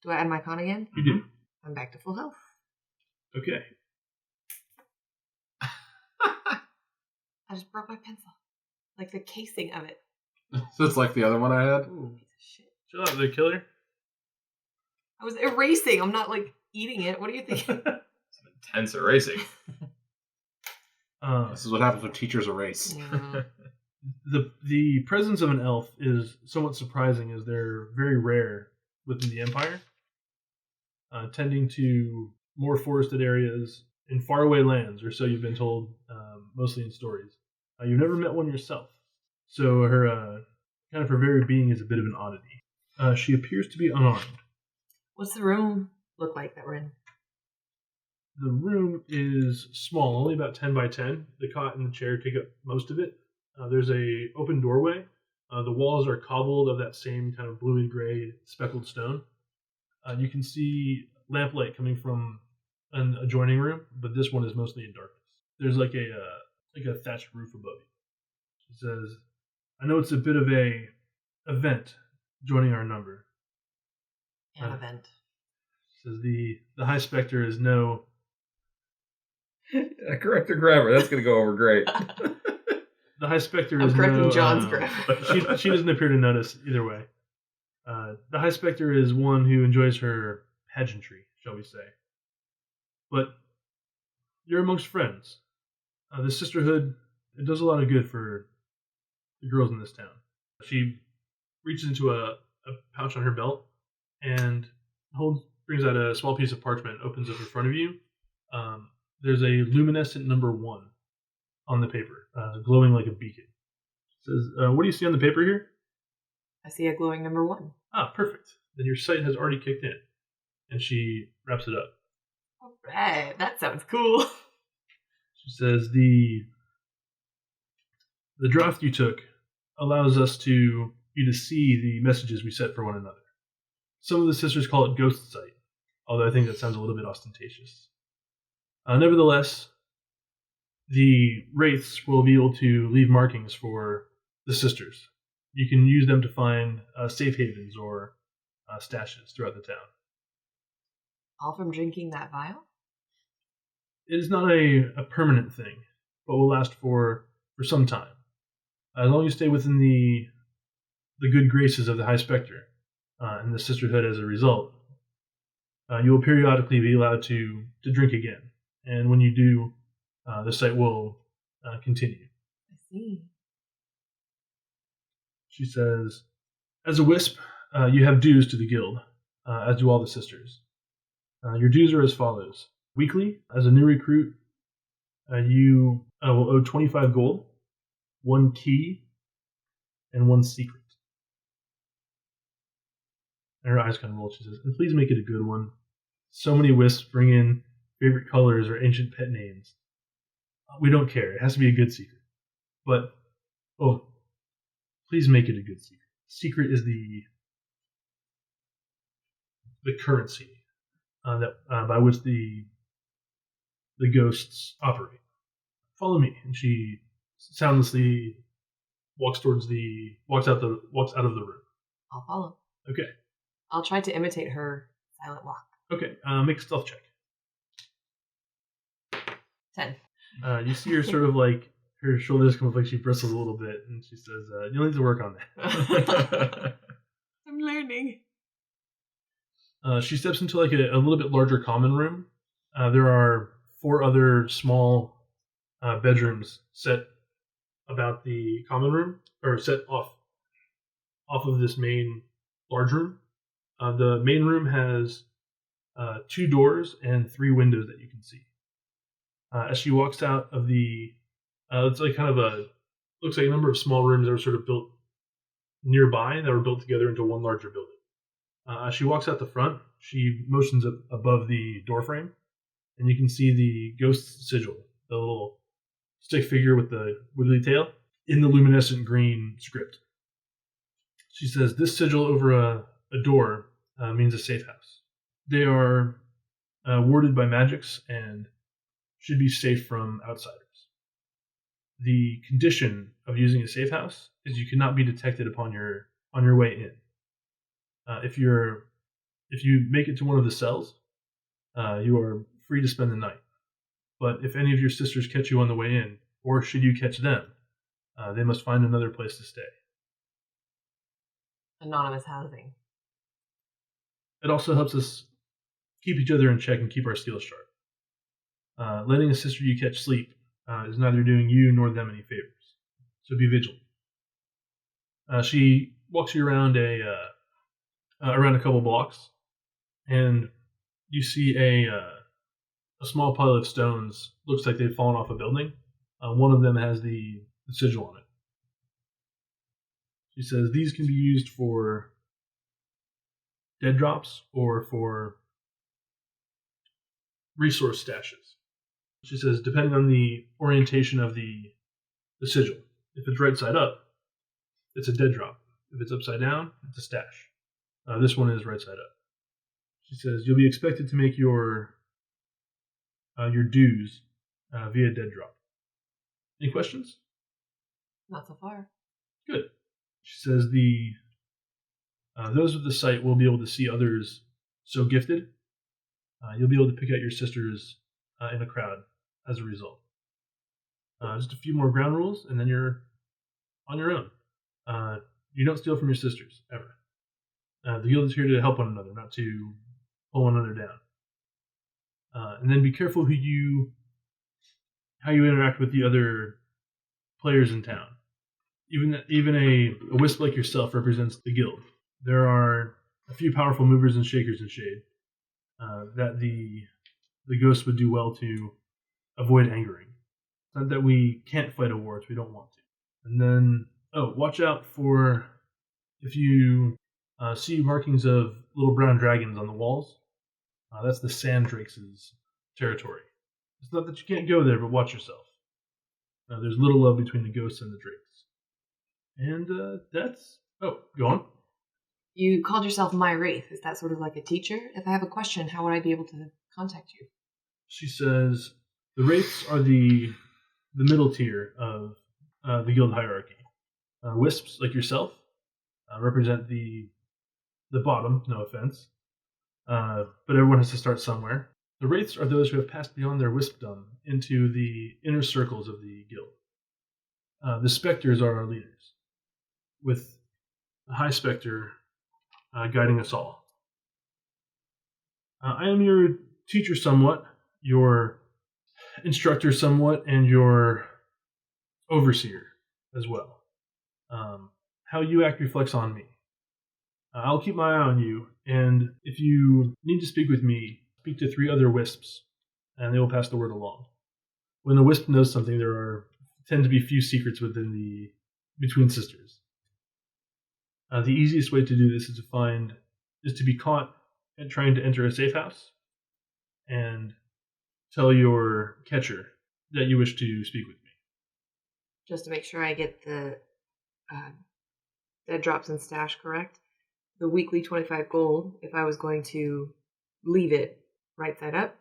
Do I add my con again? You do. I'm back to full health. Okay. I just broke my pencil. Like the casing of it. So it's like the other one I had? Ooh. Piece of shit. Chill out, the killer. I was erasing. I'm not like eating it. What do you think? Some intense erasing. This is what happens when teachers erase. Yeah. The presence of an elf is somewhat surprising, as they're very rare within the Empire, tending to more forested areas in faraway lands, or so you've been told, mostly in stories. You've never met one yourself, so her kind of her very being is a bit of an oddity. She appears to be unarmed. What's the room look like that we're in? The room is small, only about 10 by 10. The cot and the chair take up most of it. There's a open doorway. The walls are cobbled of that same kind of bluey gray speckled stone. You can see lamplight coming from an adjoining room, but this one is mostly in darkness. There's like a thatched roof above you. She says, "I know it's a bit of a event joining our number." An event. Says the High Spectre is no. Correct your grammar. That's going to go over great. The High Spectre I'm is correcting no. John's grammar. She doesn't appear to notice either way. The High Spectre is one who enjoys her pageantry, shall we say. But you're amongst friends. The Sisterhood, it does a lot of good for the girls in this town. She reaches into a pouch on her belt and brings out a small piece of parchment, opens up in front of you. There's a luminescent number 1 on the paper, glowing like a beacon. It says, "What do you see on the paper here?" I see a glowing number 1. Ah, perfect. Then your sight has already kicked in. And she wraps it up. All right, that sounds cool. She says, the draft you took allows you to see the messages we set for one another. Some of the sisters call it ghost sight, although I think that sounds a little bit ostentatious. Nevertheless, the wraiths will be able to leave markings for the sisters. You can use them to find safe havens or stashes throughout the town. All from drinking that vial? It is not a permanent thing, but will last for some time. As long as you stay within the good graces of the High Spectre and the Sisterhood as a result, you will periodically be allowed to drink again. And when you do, the sight will continue. I see. She says, "As a wisp, you have dues to the guild, as do all the sisters. Your dues are as follows. Weekly, as a new recruit, you will owe 25 gold, 1 key, and 1 secret." And her eyes kind of roll. She says, "And please make it a good one. So many wisps bring in favorite colors or ancient pet names. We don't care. It has to be a good secret. But, please make it a good secret. Secret is the currency by which the ghosts operate. Follow me." And she soundlessly walks out of the room. I'll follow. Okay. I'll try to imitate her silent walk. Okay. Make a stealth check. 10. You see her sort of like her shoulders come up, like she bristles a little bit, and she says, "You'll need to work on that." I'm learning. She steps into like a little bit larger common room. There are 4 other small bedrooms set about the common room, or set off off of this main large room. The main room has 2 doors and 3 windows that you can see. As she walks out of the, it's like kind of looks like a number of small rooms that were sort of built nearby that were built together into one larger building. As she walks out the front, she motions up above the doorframe, and you can see the ghost sigil, the little stick figure with the wiggly tail, in the luminescent green script. She says, "This sigil over a door means a safe house. They are warded by magics and should be safe from outsiders. The condition of using a safe house is you cannot be detected on your way in. If you make it to one of the cells, you are free to spend the night. But if any of your sisters catch you on the way in, or should you catch them, they must find another place to stay." Anonymous housing. It also helps us keep each other in check and keep our skills sharp. Letting a sister you catch sleep is neither doing you nor them any favors, so be vigilant. She walks you around around a couple blocks, and you see a small pile of stones. Looks like they've fallen off a building. One of them has the sigil on it. She says these can be used for dead drops or for resource stashes. She says depending on the orientation of the sigil. If it's right side up, it's a dead drop. If it's upside down, it's a stash. This one is right side up. She says you'll be expected to make your dues via dead drop. Any questions? Not so far. Good. She says those with the sight will be able to see others so gifted. You'll be able to pick out your sisters in a crowd as a result. Just a few more ground rules, and then you're on your own. You don't steal from your sisters, ever. The guild is here to help one another, not to pull one another down. And then be careful how you interact with the other players in town. Even a wisp like yourself represents the guild. There are a few powerful movers and shakers in Shade that the ghosts would do well to avoid angering. It's not that we can't fight a war, it's we don't want to. And then, watch out for if you see markings of little brown dragons on the walls. That's the Sand Drakes' territory. It's not that you can't go there, but watch yourself. There's little love between the ghosts and the drakes. And that's... Oh, go on. You called yourself My Wraith. Is that sort of like a teacher? If I have a question, how would I be able to contact you? She says the Wraiths are the middle tier of the guild hierarchy. Wisps, like yourself, represent the bottom, no offense. But everyone has to start somewhere. The Wraiths are those who have passed beyond their wispdom into the inner circles of the guild. The Spectres are our leaders, with the High Spectre guiding us all. I am your teacher somewhat, your instructor somewhat, and your overseer as well. How you act reflects on me. I'll keep my eye on you, and if you need to speak with me, speak to 3 other wisps, and they will pass the word along. When a wisp knows something, there tend to be few secrets between sisters. The easiest way to do this is to be caught at trying to enter a safe house, and tell your catcher that you wish to speak with me. Just to make sure I get the dead drops and stash correct. The weekly 25 gold, if I was going to leave it right side up.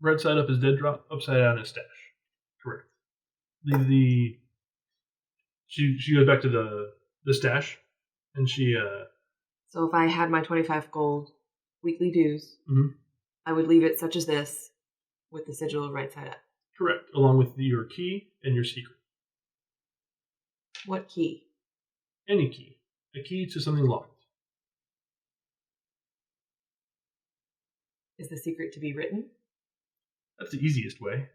Right side up is dead drop, upside down is stash. Correct. She goes back to the stash, and she... So if I had my 25 gold weekly dues, Mhm. I would leave it such as this, with the sigil right side up. Correct, along with your key and your secret. What key? Any key. A key to something locked. Is the secret to be written? That's the easiest way.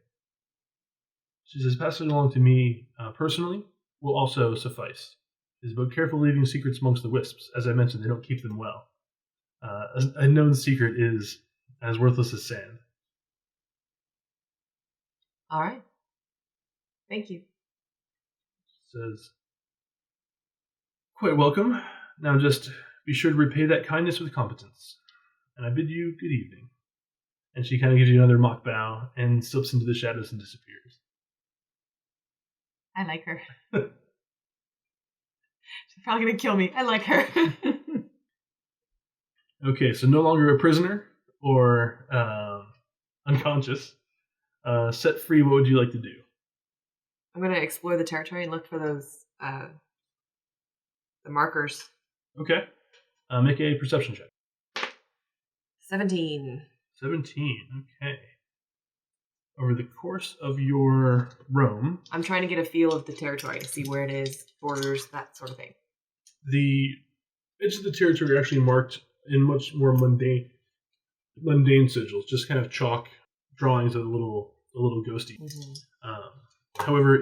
She says, pass it along to me personally will also suffice. is about careful leaving secrets amongst the wisps. As I mentioned, they don't keep them well. A known secret is as worthless as sand. All right. Thank you. Says, quite welcome. Now just be sure to repay that kindness with competence. And I bid you good evening. And she kind of gives you another mock bow and slips into the shadows and disappears. I like her. She's probably going to kill me. I like her. Okay, so no longer a prisoner or unconscious. Set free, what would you like to do? I'm going to explore the territory and look for those the markers. Okay. Make a perception check. 17. 17, okay. Over the course of your roam, I'm trying to get a feel of the territory to see where it is, borders, that sort of thing. the edges of the territory are actually marked in much more mundane sigils, just kind of chalk drawings of the little ghosty. Mm-hmm. However,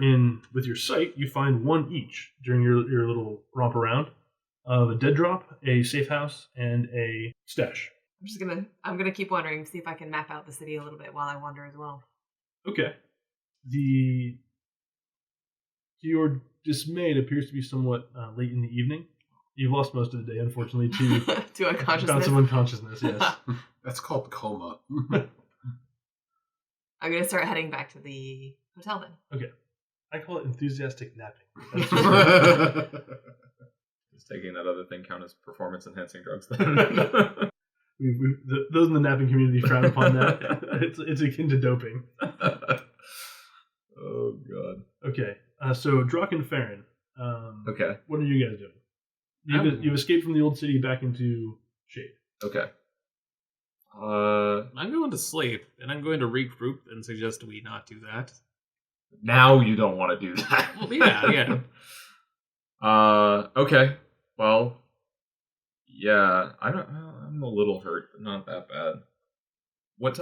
with your sight, you find one each during your little romp around of a dead drop, a safe house, and a stash. I'm gonna keep wandering, see if I can map out the city a little bit while I wander as well. Okay. To your dismay, it appears to be somewhat late in the evening. You've lost most of the day, unfortunately, to To unconsciousness. bouts of unconsciousness, yes. That's called coma. I'm gonna start heading back to the hotel then. Okay. I call it enthusiastic napping. Does taking that other thing count as performance-enhancing drugs then? Those in the napping community frown upon that. It's akin to doping. Oh, God. Okay. So, Drock and Farin. Okay. What are you guys doing? You've escaped from the old city back into Shade. Okay. I'm going to sleep, and I'm going to regroup and suggest we not do that. Now you don't want to do that. Well, yeah. Okay. Well, yeah. I'm a little hurt, but not that bad. What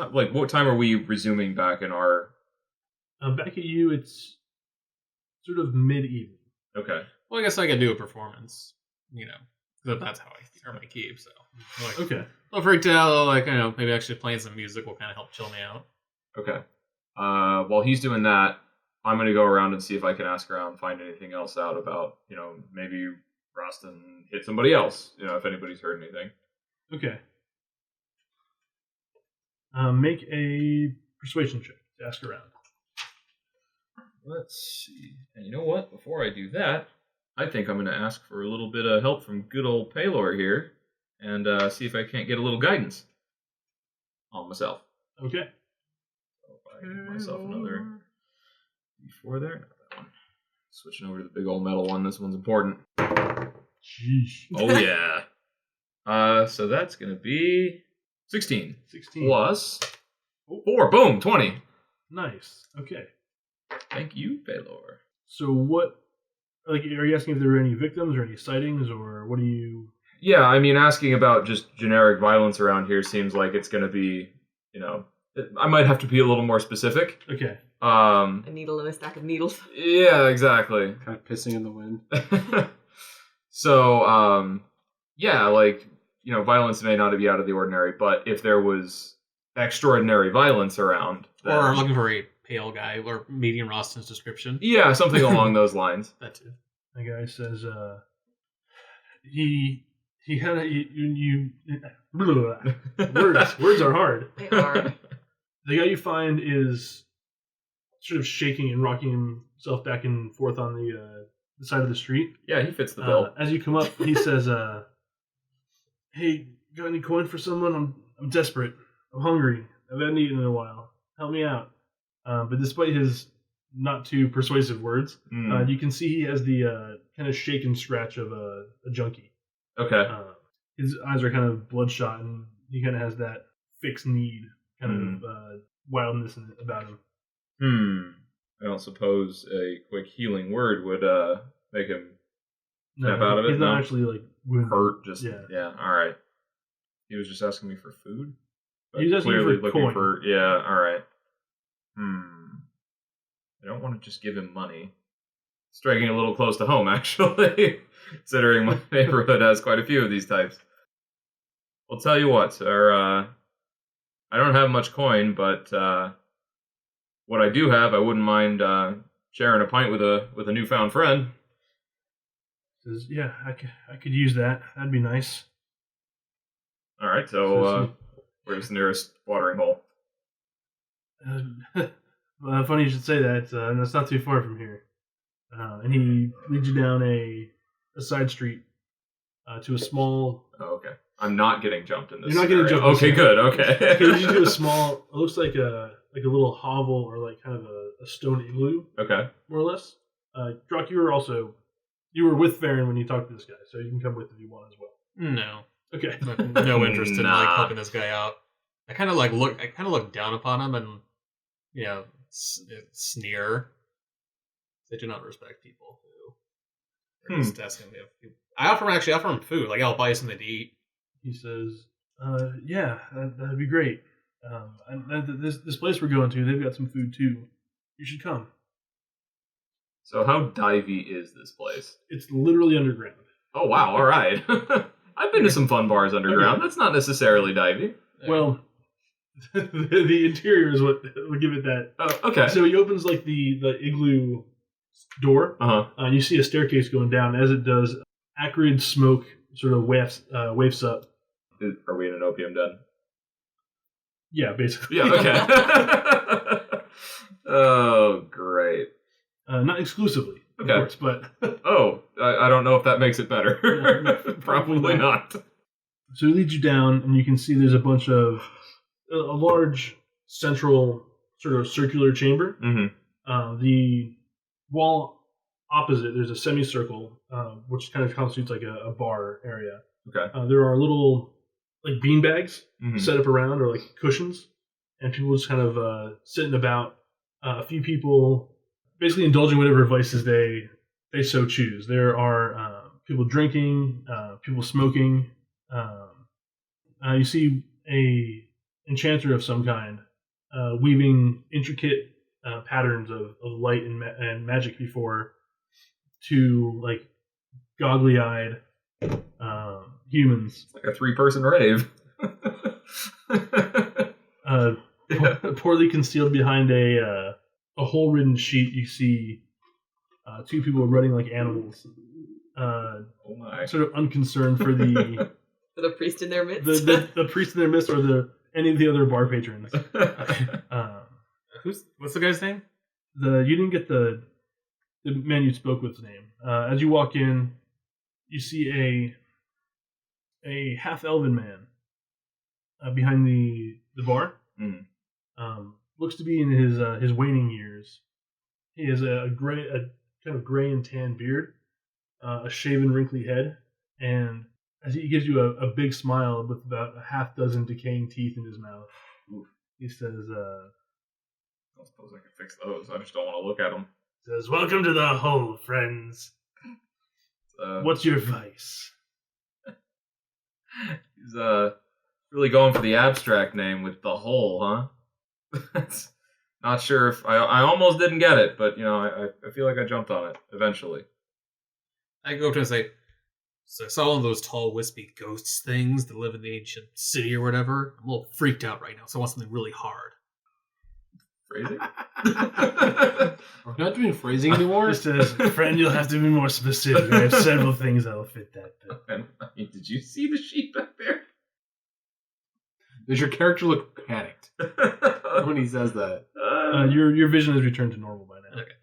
time are we resuming back in our? Back at you, it's sort of mid-evening. Okay. Well, I guess I could do a performance, that's how I earn my keep, so. Okay. A little freaked out, maybe actually playing some music will kind of help chill me out. Okay. While he's doing that, I'm going to go around and see if I can ask around, find anything else out about, maybe Rostin hit somebody else, if anybody's heard anything. Okay. Make a persuasion check to ask around. Let's see. And you know what? Before I do that, I think I'm going to ask for a little bit of help from good old Paylor here and see if I can't get a little guidance on myself. Okay. So if I give myself another D4 there. Not that one. Switching over to the big old metal one. This one's important. Sheesh. Oh, yeah. So that's going to be 16. 16. Plus 4. Boom. 20. Nice. Okay. Thank you, Paylor. So what, are you asking if there were any victims or any sightings, or what do you... Yeah, I mean, asking about just generic violence around here seems like it's going to be, I might have to be a little more specific. Okay. A needle and a stack of needles. Yeah, exactly. Kind of pissing in the wind. So, violence may not be out of the ordinary, but if there was extraordinary violence around... Or I'm looking for a pale guy, or meeting Rostin's description. Yeah, something along those lines. That too. The guy says, he had words are hard. They are. The guy you find is sort of shaking and rocking himself back and forth on the side of the street. Yeah, he fits the bill. As you come up, he says, "Hey, got any coin for someone? I'm desperate. I'm hungry. I haven't eaten in a while. Help me out." But despite his not too persuasive words, you can see he has the kind of shake and scratch of a junkie. Okay. His eyes are kind of bloodshot, and he kind of has that fixed need kind of wildness about him. I don't suppose a quick healing word would make him snap out of it. He's not actually wounded. Hurt. Just yeah. All right. He was just asking me for food. But He was asking clearly for looking coin. for yeah. All right. I don't want to just give him money. striking a little close to home, actually, considering my neighborhood has quite a few of these types. I'll tell you what, sir. I don't have much coin, but what I do have, I wouldn't mind sharing a pint with a newfound friend. Says, yeah, I could use that. That'd be nice. All right, so where's the nearest watering hole? Well, funny you should say that. It's not too far from here. And he leads you down a side street to a small. Oh, okay. I'm not getting jumped in this. You're not getting jumped. Okay, good. Okay. He leads you to a small. It looks like a little hovel or like kind of a stone igloo. Okay. More or less. Drock, you were with Farin when you talked to this guy, so you can come with if you want as well. No. Okay. No interest in like Nah. helping this guy out. I kind of look down upon him and sneer. They do not respect people who are just asking me. I offer him food. Like I'll buy you something to eat. He says, "Yeah, that'd be great. This place we're going to, they've got some food too. You should come. So how divey is this place? It's literally underground. Oh wow! All right. I've been to some fun bars underground. That's not necessarily divey. Well, the interior is what would give it that. Okay. So he opens like the igloo door. You see a staircase going down. As it does, acrid smoke sort of wafts up. Are we in an opium den? Yeah, basically. Yeah. Okay. Oh, great. Not exclusively, of Okay. course, but Oh, I don't know if that makes it better. No, Probably not. So he leads you down, and you can see there's a large central sort of circular chamber. Mm-hmm. The wall opposite, there's a semicircle, which kind of constitutes like a bar area. Okay. There are little like bean bags Mhm. set up around, or like cushions, and people just kind of sitting about. A few people basically indulging whatever vices they so choose. There are people drinking, people smoking. You see a enchanter of some kind weaving intricate patterns of light and magic before two like goggly-eyed humans. It's like a 3-person rave. Poorly concealed behind a hole-ridden sheet, you see two people running like animals. Oh my. Sort of unconcerned for the For the priest in their midst. the priest in their midst or any of the other bar patrons. What's the guy's name? You didn't get the man you spoke with's name. As you walk in, you see a half elven man behind the bar. Mm. Looks to be in his waning years. He has a kind of gray and tan beard, a shaven, wrinkly head, and as he gives you a big smile with about a half dozen decaying teeth in his mouth. Oof. He says, I suppose I can fix those. I just don't want to look at them. says, "Welcome to the hole, friends. What's your vice?" He's really going for the abstract name with the hole, huh? That's not sure if I almost didn't get it, but I feel like I jumped on it eventually. I go up to him and say, "So I saw one of those tall, wispy ghosts things that live in the ancient city or whatever. I'm a little freaked out right now, so I want something really hard." Phrasing? We're not doing phrasing anymore. He says, "Friend, you'll have to be more specific. I have several things that'll fit that bill." Did you see the sheep back there? Does your character look panicked when he says that? Your vision has returned to normal by now. Okay.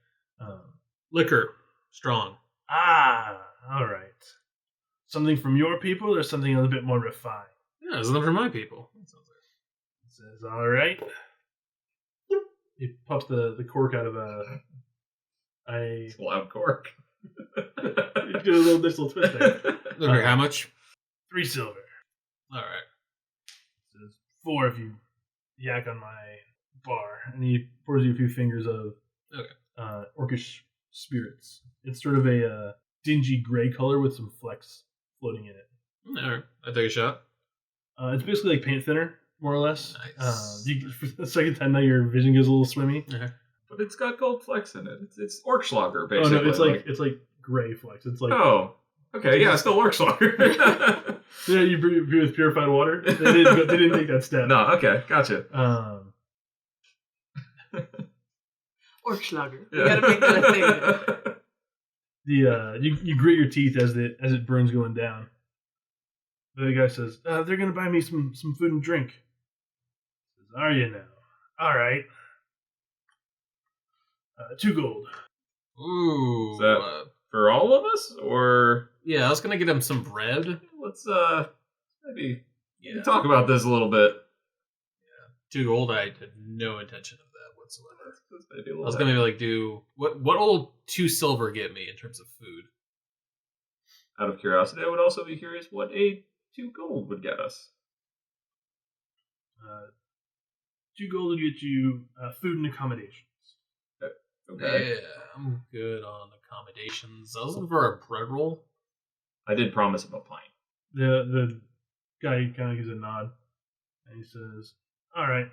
Liquor, strong. All right. Something from your people or something a little bit more refined? Yeah, it's something for my people. That sounds like. He says, "All right." He pops the cork out of a Loud cork. do a little twist there. Okay, how much? 3 silver. All right. Says 4 if you yak on my bar, and he pours you a few fingers of orcish spirits. It's sort of a dingy gray color with some flecks floating in it. All right, I take a shot. It's basically like paint thinner, more or less. Nice. For the second time now, your vision goes a little swimmy. Okay. But it's got gold flecks in it. It's Orkschlager, Oh basically. no, it's like gray flex. It's like Oh, okay, yeah, still Orkschlager. yeah, you brew with purified water. They didn't take that step. No, okay, gotcha. Orkschlager. You gotta make that a thing. You grit your teeth as it burns going down. The guy says, "They're gonna buy me some food and drink." Says, "Are you now? All right. 2 gold." Ooh. Is that for all of us, or Yeah, I was gonna get him some bread. let's maybe talk about this a little bit. 2 gold. I had no intention of that whatsoever. Let's maybe a I little was bit. gonna like do what will 2 silver get me in terms of food? Out of curiosity, I would also be curious what a 2 gold would get us. 2 gold will get you food and accommodations. Okay. Yeah, I'm good on accommodations. I was looking for a bread roll. I did promise him a pint. The guy kind of gives a nod, and he says, "All right,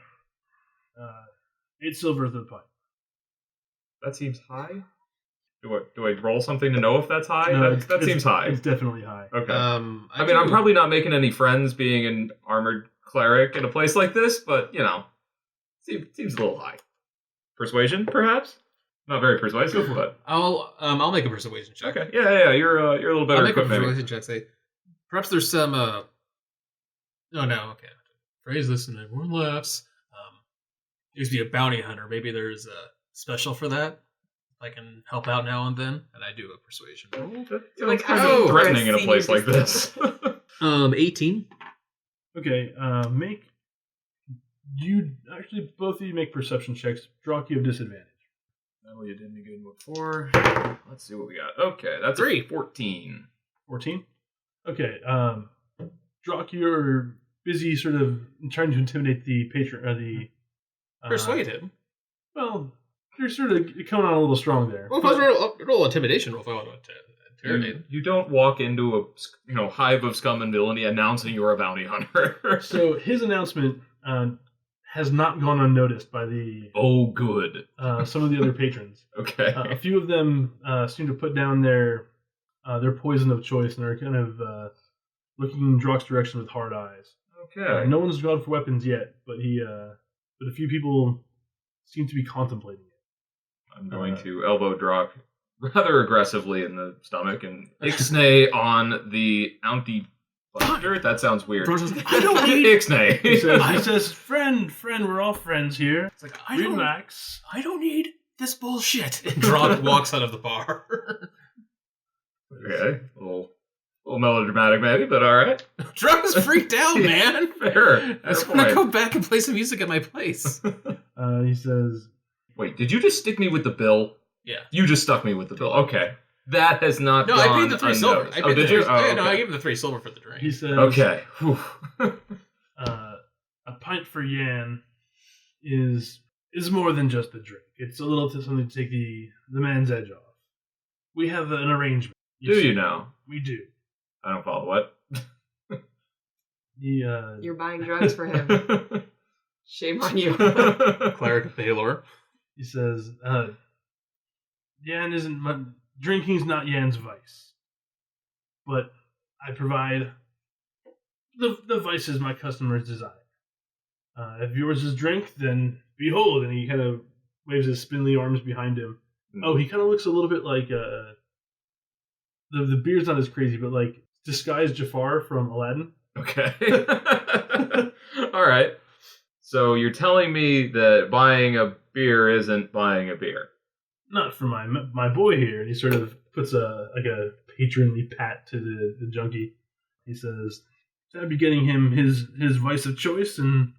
8 silver for the pint." That seems high. Do I roll something to know if that's high? No, that seems high. It's definitely high. Okay. I mean, I'm probably not making any friends being an armored cleric in a place like this, but seems a little high. Persuasion, perhaps? Not very persuasive, but I'll make a persuasion check. okay. Yeah. You're a little better I'll make a equipped, maybe. persuasion check. Say, perhaps there's some. No. Okay. Phrase this and everyone laughs. Used to be a bounty hunter. Maybe there's a special for that. I can help out now and then, and I do a persuasion. You're like, kind oh, of threatening for a in a place like senior this. 18. Okay, you actually both of you make perception checks. Drock, you have disadvantage. Oh, you did me good before. Let's see what we got. Okay, that's 3. 14. 14? Okay, Drock, you're busy sort of trying to intimidate the patron, or the... Persuade him. Well, you're sort of coming on a little strong there. Well, if I was roll intimidation roll if I want to interrogate. You don't walk into a hive of scum and villainy announcing you're a bounty hunter. So his announcement has not gone unnoticed by the Oh, good. some of the other patrons. Okay. A few of them seem to put down their poison of choice and are kind of looking in Drock's direction with hard eyes. Okay. No one's gone for weapons yet, but a few people seem to be contemplating it. I'm going to elbow Drock rather aggressively in the stomach and ixnay on the Auntie Buster. That sounds weird. I don't need. Ixnay. He says, friend, we're all friends here. It's like Relax. I don't need this bullshit. And Drock walks out of the bar. Okay. A little melodramatic maybe, but alright. Drock is freaked out, man. Fair. I was gonna go back and play some music at my place. He says, Wait, did you just stick me with the bill? Yeah. You just stuck me with the bill. Okay. That has not No, gone I paid the 3 silver. unnoticed. I Oh, paid did the you? 3, Oh, yeah, no, okay. I gave him the 3 silver for the drink. he says, Okay. Whew. a pint for Yan is more than just a drink. It's a little something to take the man's edge off. We have an arrangement. Do you know? We do. I don't follow what? You're buying drugs for him. Shame on you. Cleric of Baylor. He says, Yan isn't drinking's not Yan's vice, but I provide the vices my customers desire. If yours is drink, then behold, and he kind of waves his spindly arms behind him. Oh, he kind of looks a little bit like the beard's not as crazy, but like disguised Jafar from Aladdin. Okay. All right. So you're telling me that buying a beer isn't buying a beer? Not for my boy here. And he sort of puts a patronly pat to the junkie. He says, "I'd be getting him his vice of choice, and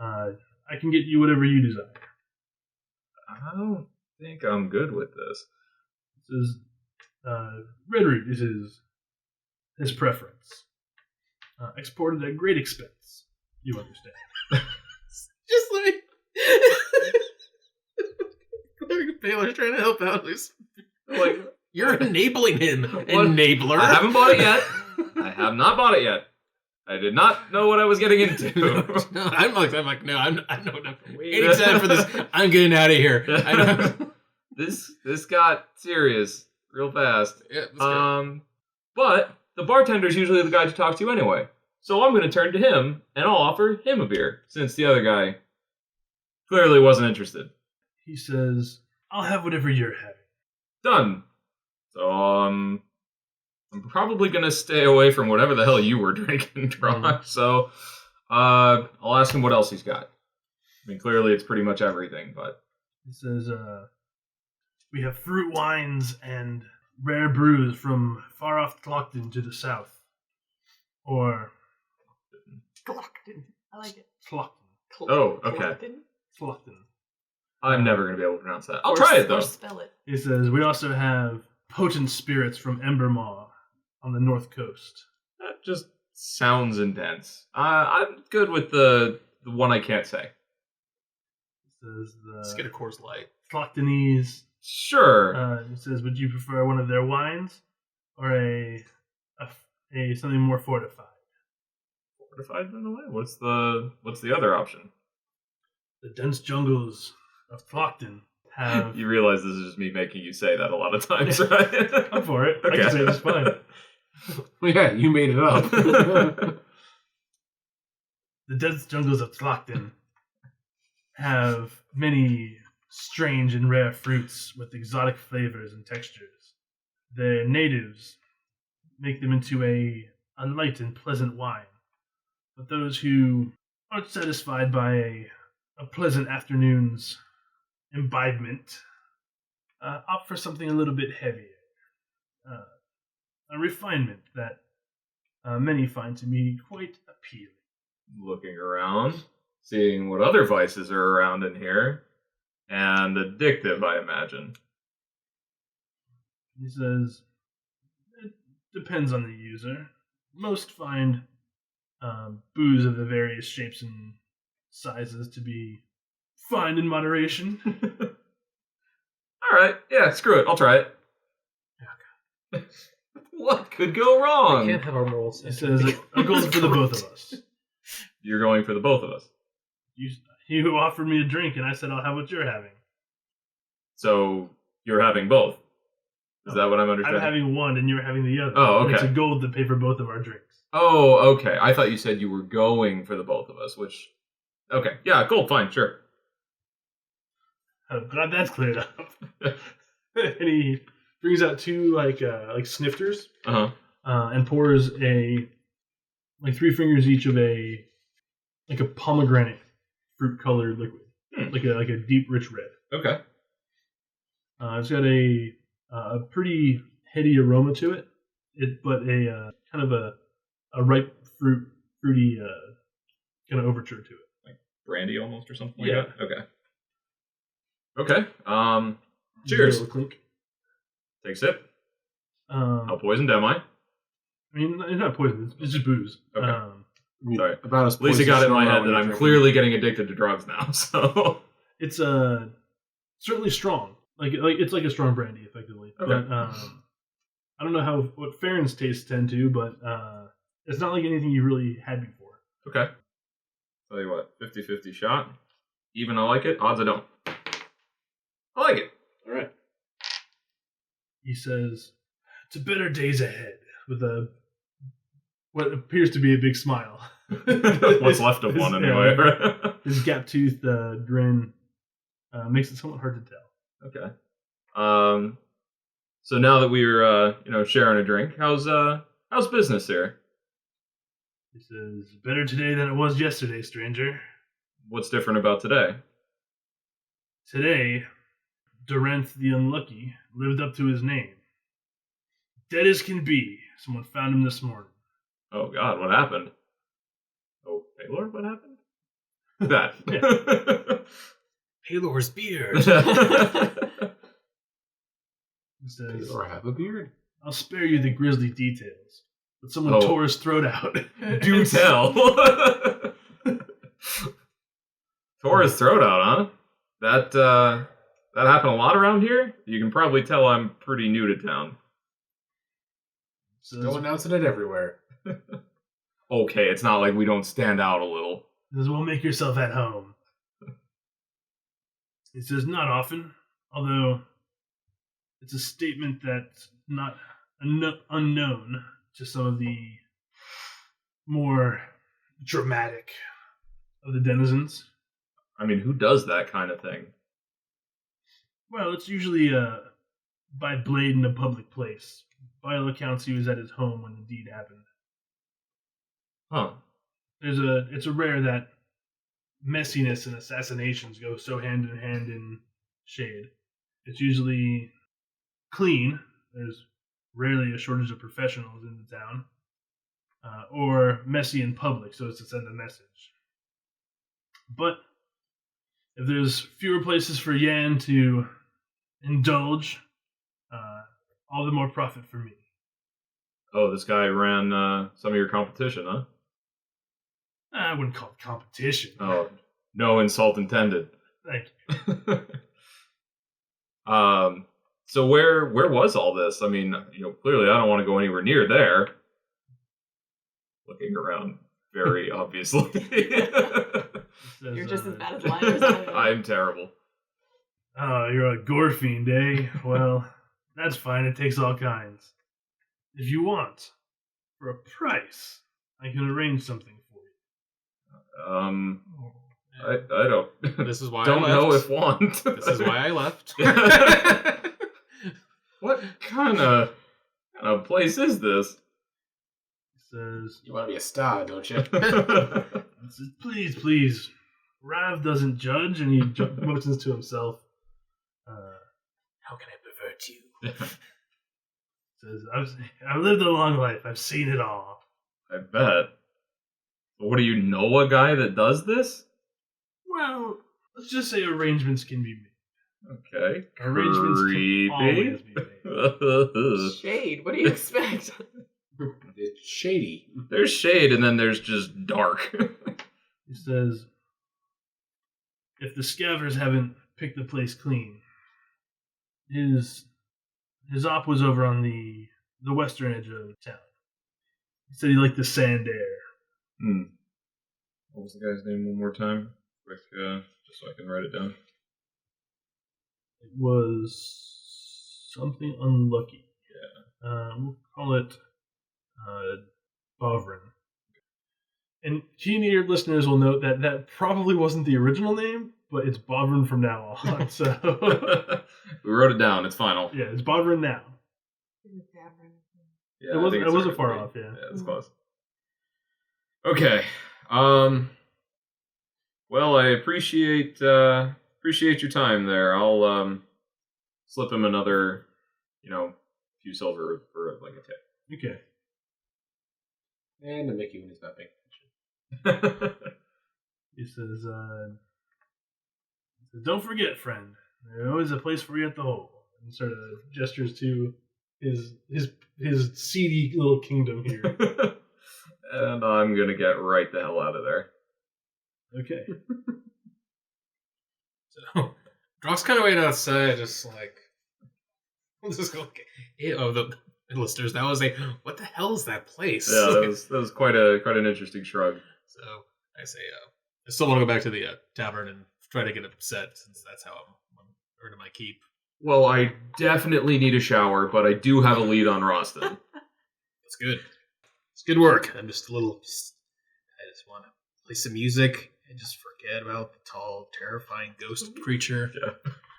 I can get you whatever you desire." I don't think I'm good with this. He says, "Red root is his preference. Exported at great expense. You understand." Just let me. Cleric of Baylor's trying to help out. Like, You're enabling him, enabler. I haven't bought it yet. I have not bought it yet. I did not know what I was getting into. I'm like, no, I know enough. Anytime for this, I'm getting out of here. I know. This got serious real fast. Yeah, that's good. But the bartender's usually the guy to talk to anyway. So I'm going to turn to him, and I'll offer him a beer, since the other guy clearly wasn't interested. He says, I'll have whatever you're having. Done. So, I'm probably going to stay away from whatever the hell you were drinking, Drock. So, I'll ask him what else he's got. I mean, clearly it's pretty much everything, but... He says, we have fruit wines and rare brews from far off Clockton to the south. Or... Clockton. I like it. Clockton. Oh, okay. Clockton. I'm never going to be able to pronounce that. I'll try it, though. Or spell it. He says, we also have potent spirits from Embermaw on the north coast. That just sounds intense. I'm good with the one I can't say. He says, Let's get a Coors Light. Clocktonese. Sure. He says, would you prefer one of their wines or a something more fortified? Fortified, by the way? What's the other option? The dense jungles of Clockton have... You realize this is just me making you say that a lot of times, right? I'm for it. Okay. I can say this fine. Well, yeah, you made it up. The dense jungles of Clockton have many strange and rare fruits with exotic flavors and textures. The natives make them into a light and pleasant wine. But those who aren't satisfied by a pleasant afternoon's imbibement opt for something a little bit heavier. A refinement that many find to be quite appealing. Looking around, seeing what other vices are around in here, and addictive, I imagine. He says, it depends on the user. Most find booze of the various shapes and sizes to be fine in moderation. Alright, yeah, screw it, I'll try it. Okay. What could go wrong? We can't have our morals. He says, I'm going for the both of us. You're going for the both of us. You offered me a drink, and I said I'll have what you're having. So, you're having both. Is that what I'm understanding? I'm having one, and you're having the other. Oh, okay. And it's a gold to pay for both of our drinks. Oh, okay. I thought you said you were going for the both of us, which... Okay, yeah, gold, fine, sure. I'm glad that's cleared up. And he brings out two like snifters, and pours three fingers each of a pomegranate fruit colored liquid, like a deep rich red. Okay. It's got a pretty heady aroma to it. But a kind of a ripe fruity kind of overture to it, like brandy almost or something. Yeah. Like that? Okay. Cheers. Clink. Take a sip. How How poisoned am I? I mean, it's not poison. It's just booze. Okay. Sorry. About as At least it got in my head that I'm drinking. clearly getting addicted to drugs now. So It's certainly strong. Like it's like a strong brandy, effectively. Okay. But I don't know what Farin's tastes tend to, but it's not like anything you really had before. okay. Tell you what, 50-50 shot. Even I like it. Odds I don't. I like it. All right. He says, "It's a better days ahead," with what appears to be a big smile. What's left of one anyway. His gap-toothed grin makes it somewhat hard to tell. Okay. So now that we're sharing a drink, how's business here? He says, "Better today than it was yesterday, stranger. What's different about today? Today, Doranth the Unlucky lived up to his name. Dead as can be. Someone found him this morning." Oh God, what happened? Oh, Taylor, what happened? That. Paylor's beard. He says, Or have a beard. "I'll spare you the grisly details, but someone Oh. tore his throat out." Do tell. Tore his throat out, huh? That happened a lot around here? You can probably tell I'm pretty new to town. Says, Go announcing it everywhere. okay. It's not like we don't stand out a little. He says, well, make yourself at home. He says, not often, although it's a statement that's not unknown to some of the more dramatic of the denizens. I mean, who does that kind of thing? Well, it's usually by blade in a public place. By all accounts, he was at his home when the deed happened. Huh. It's a rare that messiness and assassinations go so hand in hand in shade. It's usually clean. There's rarely a shortage of professionals in the town. Or messy in public, so as to send a message. But if there's fewer places for Yan to indulge, all the more profit for me. Oh, this guy ran some of your competition, huh? I wouldn't call it competition. Oh, no insult intended. Thank you. So where was all this? I mean, clearly I don't want to go anywhere near there. Looking around very obviously. You're just as bad as liars. I'm terrible. Oh, you're a gore fiend, eh? Well, that's fine. It takes all kinds. If you want, for a price, I can arrange something for you. I don't. This is why don't I know left. if want. This is why I left. What kind of place is this? He says, You want to be a star, don't you? he says, please. Rav doesn't judge, and he motions to himself. How can I pervert you? Says, I've lived a long life. I've seen it all. I bet. What do you know a guy that does this? Well, let's just say arrangements can be made. Okay. Arrangements can always be made. Shade. What do you expect? It's shady. There's shade, and then there's just dark. He says, if the scavengers haven't picked the place clean, his op was over on the western edge of town. He said he liked the sand air. What was the guy's name one more time? Quick, just so I can write it down. It was something unlucky. Yeah. We'll call it Bovrin. And keen-eared listeners will note that that probably wasn't the original name, but it's Bovrin from now on. So we wrote it down. It's final. yeah, it's Bovrin now. Yeah, It wasn't far off. Yeah, it's close. Okay. Well, I appreciate your time there. I'll slip him another, few silver for like a tip. Okay. And a Mickey when he's not paying attention. He says, don't forget, friend. There's always a place for you at the hole. And sort of gestures to his seedy little kingdom here. And I'm gonna get right the hell out of there. Okay. So Drock's kind of waiting outside, just go. The listeners, that was what the hell is that place? Yeah, that was quite an interesting shrug. So I say, I still want to go back to the tavern and try to get upset, since that's how I'm earning my keep. Well, I definitely need a shower, but I do have a lead on Roston. That's good. It's good work. I'm just I just want to play some music and just forget about the tall, terrifying ghost creature.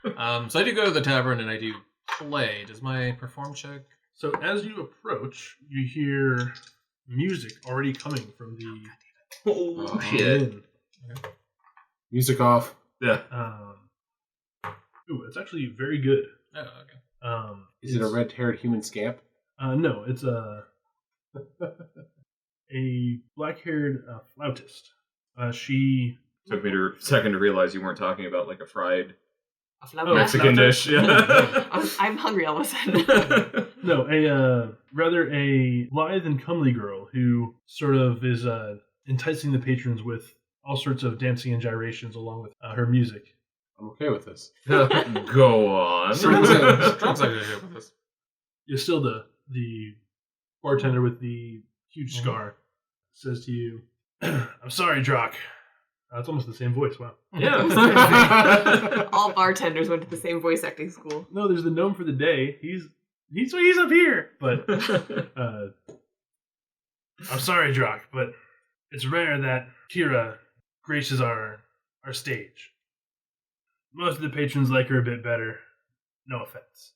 Yeah. So I do go to the tavern and I do play. Does my perform check? So as you approach, you hear music already coming from the Oh, shit. inn. Music off. Yeah. It's actually very good. Oh, okay. Is it a red-haired human scamp? No, it's a black-haired flautist. She Took me a second to realize you weren't talking about like a fried A flauta? Mexican dish. Yeah. I'm hungry all of a sudden. No, a lithe and comely girl who sort of is enticing the patrons with all sorts of dancing and gyrations along with her music. I'm okay with this. Go on. Drock's actually good with this. You're still the bartender with the huge scar. says to you, I'm sorry, Drock. It's almost the same voice, wow. Yeah. All bartenders went to the same voice acting school. No, there's the gnome for the day. He's up here. But I'm sorry, Drock, but it's rare that Kira graces our stage. Most of the patrons like her a bit better. No offense.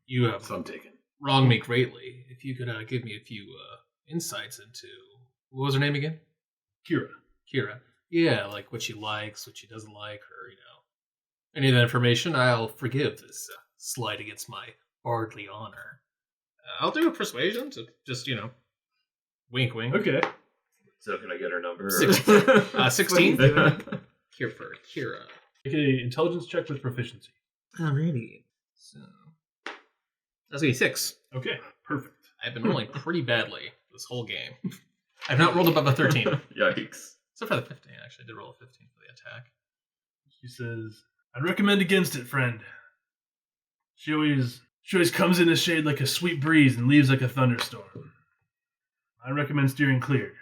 You have Some taken. wronged me greatly. If you could give me a few insights into what was her name again? Kira. Kira. Yeah, like what she likes, what she doesn't like, or any of that information, I'll forgive this slight against my bardly honor. I'll do a persuasion to just wink, wink. Okay. So can I get her number? 16. Kira. Make an intelligence check with proficiency. Alrighty. So that's gonna be 6. Okay, perfect. I've been rolling pretty badly this whole game. I've not rolled above a 13. Yikes. Except for the 15, actually. I did roll a 15 for the attack. She says, I'd recommend against it, friend. She always comes in the shade like a sweet breeze and leaves like a thunderstorm. I recommend steering clear.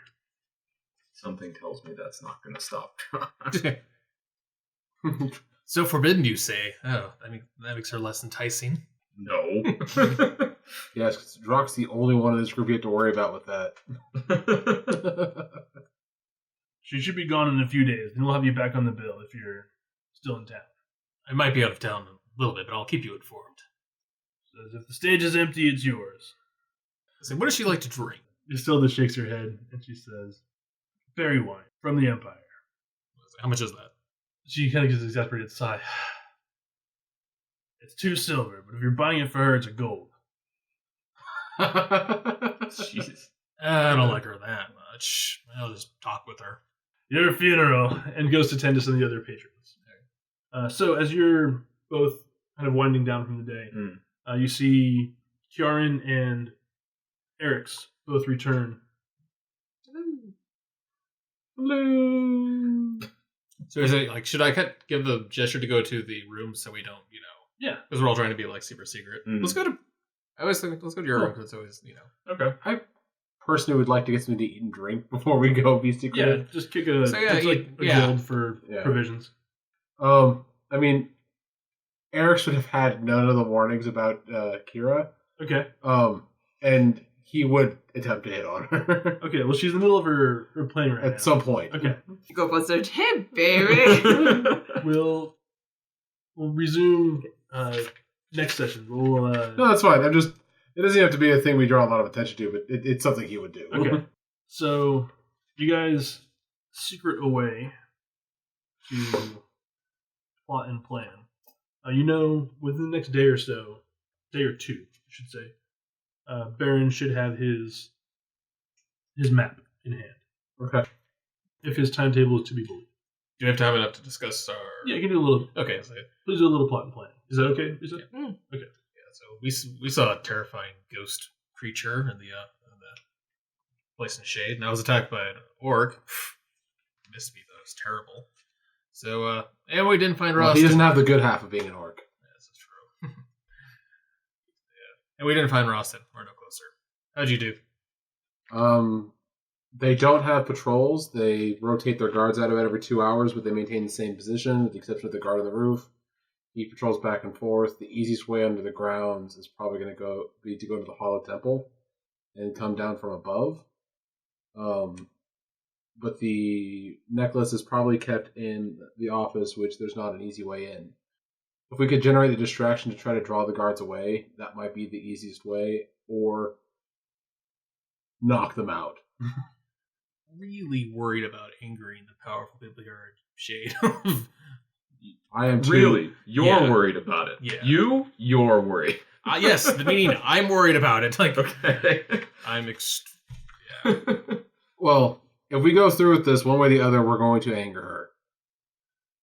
Something tells me that's not going to stop. So forbidden, you say? Oh, that makes her less enticing. No. Yes, 'cause Drock's the only one in this group you have to worry about with that. She should be gone in a few days, and we'll have you back on the bill if you're still in town. I might be out of town a little bit, but I'll keep you informed. Says, if the stage is empty, it's yours. I say, what does she like to drink? Isilda shakes her head, and she says, fairy wine from the Empire. How much is that? She kind of gives an exasperated sigh. It's 2 silver, but if you're buying it for her, it's a gold. Jesus. I don't like her that much. I'll just talk with her. Your funeral, and goes to tend to some of the other patrons. So as you're both kind of winding down from the day, you see Kiaren and Aryx both return. Hello. So is it like, should I give the gesture to go to the room so we don't, Yeah. because we're all trying to be like super secret. Let's go to. I always think let's go to your room because it's always Okay. I personally would like to get something to eat and drink before we go be Yeah, secret. just kick a, So, yeah, just like a gold for provisions. I mean, Aryx would have had none of the warnings about Kira. Okay. And he would attempt to hit on her. Okay, well, she's in the middle of her playing right now. At some point. Okay. Go up on stage, hey, baby! We'll resume next session. We'll No, that's fine. It doesn't have to be a thing we draw a lot of attention to, but it's something he would do. Okay. So you guys secret away to plot and plan. Within the next day or so, day or two, I should say, Baron should have his map in hand. Okay. If his timetable is to be believed. Do we have time enough to discuss our? Yeah, you can do a little. Okay. So, Please do a little plot and plan. Is that okay? Is it? Mm. Okay. yeah. So we saw a terrifying ghost creature in the place in shade, and I was attacked by an orc. Missed me though. It was terrible. So and we didn't find Ross. He doesn't have the good half of being an orc. This is true. Yeah. And we didn't find Rostin. We're no closer. How'd you do? They don't have patrols. They rotate their guards out of it every 2 hours, but they maintain the same position, with the exception of the guard on the roof. He patrols back and forth. The easiest way under the grounds is probably going to be to go to the Hollow Temple and come down from above. But the necklace is probably kept in the office, which there's not an easy way in. If we could generate a distraction to try to draw the guards away, that might be the easiest way, or knock them out. Really worried about angering the powerful people here at Shade. I am too. Really? You're Yeah. worried about it. Yeah. You're worried. Yes, the meaning I'm worried about it. Like, Okay. I'm yeah. Well, if we go through with this one way or the other, we're going to anger her.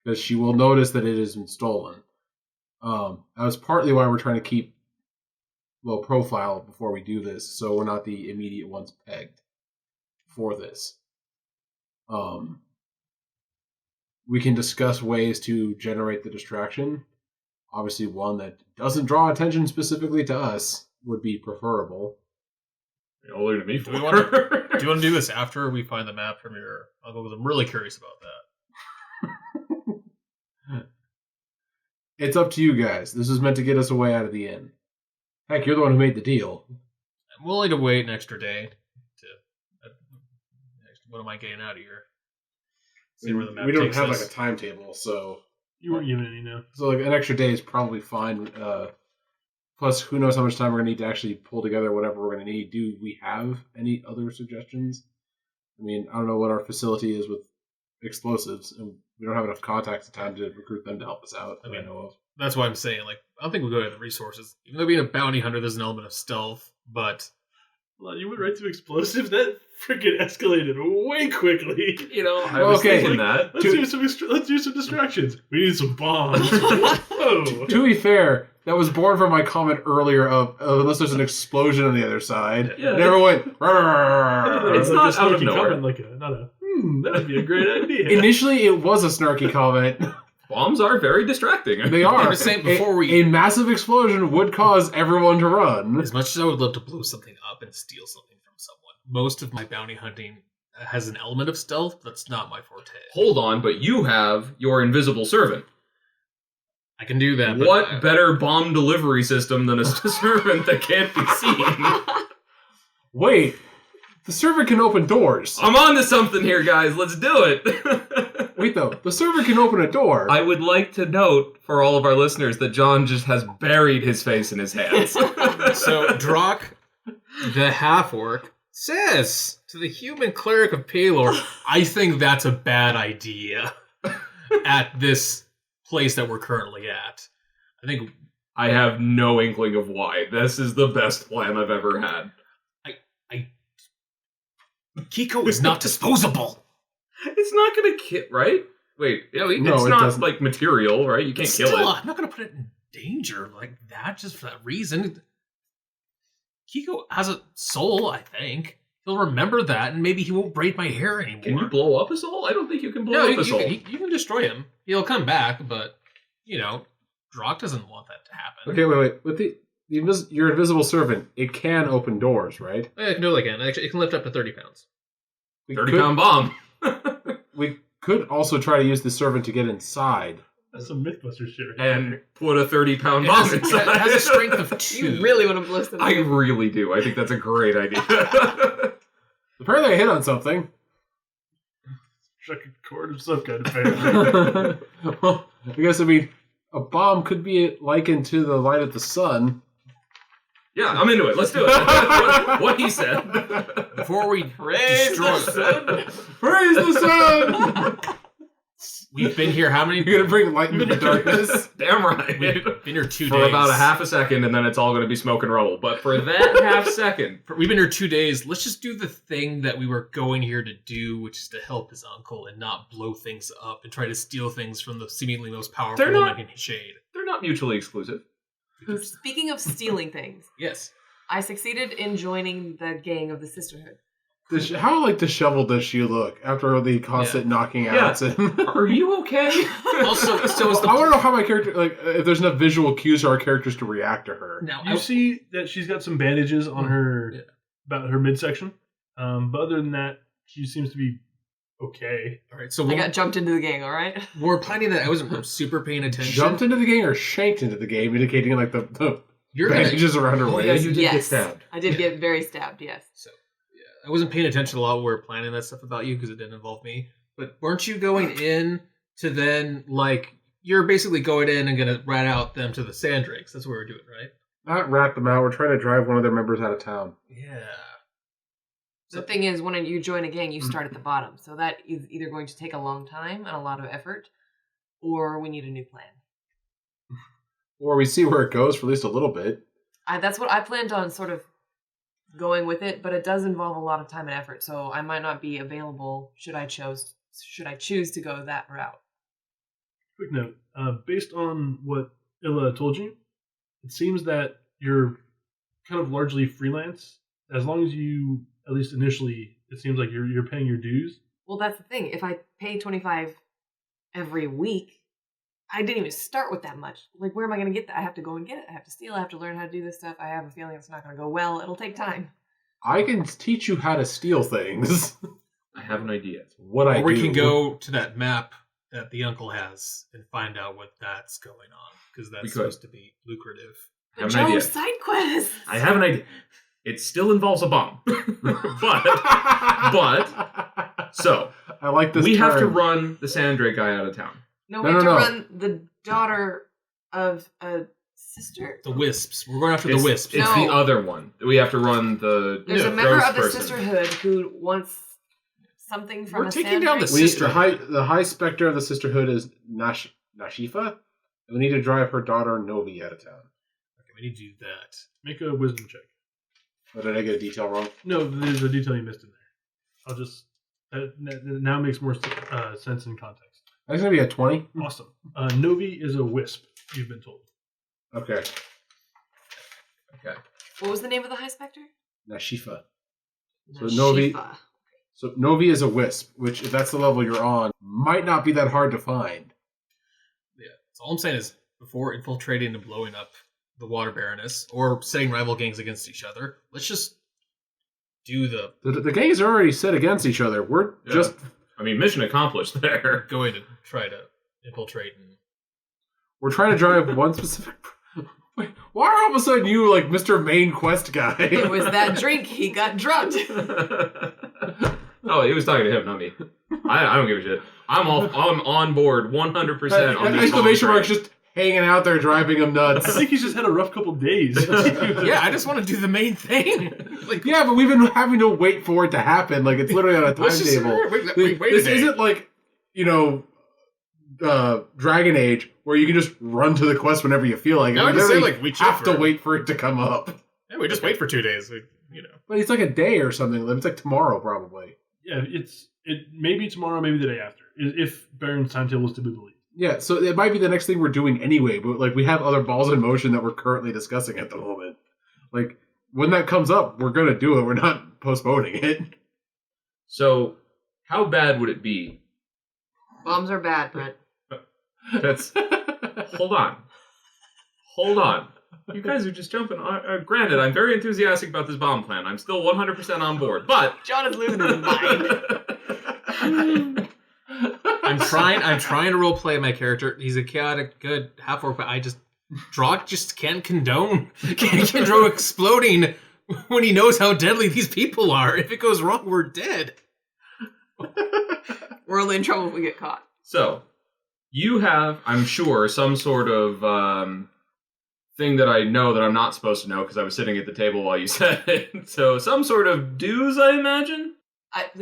Because she will notice that it has been stolen. That was partly why we're trying to keep low profile before we do this, so we're not the immediate ones pegged for this. We can discuss ways to generate the distraction. Obviously, one that doesn't draw attention specifically to us would be preferable. You're looking at me for. Do you want to do this after we find the map from your uncle? Because I'm really curious about that. It's up to you guys. This is meant to get us away out of the inn. Heck, you're the one who made the deal. I'm willing to wait an extra day. What am I getting out of here? See where the map We don't takes have us. like a timetable, so You weren't given any, no. so like an extra day is probably fine. Plus, who knows how much time we're gonna need to actually pull together whatever we're gonna need. Do we have any other suggestions? I mean, I don't know what our facility is with explosives, and we don't have enough contacts in time to recruit them to help us out. I that mean, I know of. That's why I'm saying, like, I don't think we'll go to the resources. Even though being a bounty hunter, there's an element of stealth, but... Well, you went right to explosives? That freaking escalated way quickly. You know, I was Okay. thinking that. Let's do some distractions. We need some bombs. Whoa. To be fair, that was born from my comment earlier of unless there's an explosion on the other side. Yeah. And everyone went. "Rrrr." It's not a out of snarky nowhere. comment, like not a. That'd be a great idea. Initially, it was a snarky comment. Bombs are very distracting. They are. I'm just saying, before a massive explosion would cause everyone to run. As much as I would love to blow something up and steal something from someone, most of my bounty hunting has an element of stealth, but that's not my forte. Hold on, but you have your invisible servant. I can do that, but What better bomb delivery system than a servant that can't be seen? Wait, the servant can open doors. I'm on to something here, guys. Let's do it. Wait, though, the servant can open a door. I would like to note for all of our listeners that John just has buried his face in his hands. So Drock, the half-orc, says to the human cleric of Palor, I think that's a bad idea at this place that we're currently at. I think I have no inkling of why. This is the best plan I've ever had. Kiko is not disposable. It's not gonna kill, right? Wait, No, it's it not doesn't. like material, right? You can't Still, kill it. I'm not going to put it in danger like that just for that reason. Kiko has a soul, I think. He'll remember that, and maybe he won't braid my hair anymore. Can you blow up a soul? I don't think you can blow No, up a soul. you can destroy him. He'll come back, but, Drock doesn't want that to happen. Okay, wait. With your invisible servant, it can open doors, right? Yeah, I can do it again. Actually, it can lift up to 30 pounds. We 30-pound bomb. We could also try to use the servant to get inside. That's some Mythbuster shit. And put a 30-pound It bomb has, inside. it has a strength of 2. You really want to blow something I up. really do. I think that's a great idea. Apparently, I hit on something. Struck a chord of some kind, apparently. Well, I guess, a bomb could be likened to the light of the sun. Yeah, I'm into it. Let's do it. What he said. Before we Praise destroy the sun. Praise the sun! We've been here how many? You're gonna bring light into the darkness? Damn right. We've been here 2 days. For about a half a second, and then it's all going to be smoke and rubble. But for that half second, We've been here 2 days. Let's just do the thing that we were going here to do, which is to help his uncle and not blow things up and try to steal things from the seemingly most powerful They're not- woman in Shade. they're not mutually exclusive. Speaking of stealing things, Yes. I succeeded in joining the gang of the Sisterhood. How disheveled does she look after the constant knocking outs? And Are you okay? Also, so is the I want to know how my character, if there's enough visual cues for our characters to react to her. now You see that she's got some bandages on her, Yeah. about her midsection. But other than that, she seems to be okay. all right. So I when got jumped into the gang, all right? we're planning that, I wasn't super paying attention. Jumped into the game or shanked into the game, indicating the You're gonna. bandages around her Oh, waist. yeah, you did get Yes. stabbed. I did get very stabbed, yes. So yeah, I wasn't paying attention a lot when we were planning that stuff about you because it didn't involve me. But weren't you going in to then you're basically going in and gonna rat out them to the Sandrakes? That's what we're doing, right? Not rat them out. We're trying to drive one of their members out of town. Yeah. The thing is, when you join a gang, you start at the bottom. So that is either going to take a long time and a lot of effort, or we need a new plan. Or we see where it goes for at least a little bit. That's what I planned on sort of going with it, but it does involve a lot of time and effort, so I might not be available should I choose to go that route. Quick note: based on what Illa told you, it seems that you're kind of largely freelance. As long as you, at least initially, it seems like you're paying your dues. Well, that's the thing. If I pay 25 every week, I didn't even start with that much. Like, where am I going to get that? I have to go and get it. I have to steal. I have to learn how to do this stuff. I have a feeling it's not going to go well. It'll take time. I can teach you how to steal things. I have an idea. What I Or we do. can go to that map that the uncle has and find out what that's going on, because We that's could. supposed to be lucrative. I have an Joe, idea. side quest. I have an idea. It still involves a bomb. but so I like this. we have to term. run the Sandrake guy out of town. No, No, we have no, to no. run the daughter of a sister. The Wisps. We're going after It's, the Wisps. it's No. the other one. We have to run the There's a No, member ghost of the person. Sisterhood who wants something from We're a taking down the Sandrake. We, Sisterhood. the high specter of the Sisterhood is Nashifa, and we need to drive her daughter Novi out of town. Okay, we need to do that. Make a wisdom check. Or did I get a detail wrong? No, there's a detail you missed in there. I'll just that now makes more sense in context. That's gonna be a 20. Awesome. Novi is a wisp. You've been told. Okay, Okay. What was the name of the High Spectre? Nashifa. So Novi- Nashifa. So Novi is a wisp, which if that's the level you're on, might not be that hard to find. Yeah. So all I'm saying is, before infiltrating and blowing up the Water Baroness, or setting rival gangs against each other, let's just do the The gangs are already set against each other. We're Yeah. just I mean, mission accomplished there. going to try to infiltrate and we're trying to drive one specific. Wait, why are all of a sudden you like Mr. Main Quest guy? It was that drink. He got drugged. Oh, he was talking to him, not me. I don't give a shit. I'm on board 100% on these Exclamation bomb mark trains. just hanging out there driving him I nuts. think he's just had a rough couple days. yeah, I just want to do the main thing. Like, Yeah, but we've been having to wait for it to happen. Like it's literally on a let's just timetable. wait This a minute. isn't like, Dragon Age where you can just run to the quest whenever you feel like it. No, We I just say, literally like, we chill have to for- wait for it to come up. Yeah, we just wait for 2 days. We. But it's like a day or something. It's like tomorrow probably. Yeah, it may be tomorrow, maybe the day after, if Baron's timetable is to be believed. Yeah, so it might be the next thing we're doing anyway, but like we have other balls in motion that we're currently discussing at the moment. Like when that comes up, we're gonna do it. We're not postponing it. So, how bad would it be? Bombs are bad, but That's hold on. You guys are just jumping. Granted, I'm very enthusiastic about this bomb plan. I'm still 100% on board, but John is losing his mind. I'm trying to roleplay my character. He's a chaotic, good half-orc, but Drock just can't condone exploding when he knows how deadly these people are. If it goes wrong, we're dead. We're only in trouble if we get caught. So, you have, I'm sure, some sort of thing that I know that I'm not supposed to know because I was sitting at the table while you said it. So, some sort of dues, I imagine?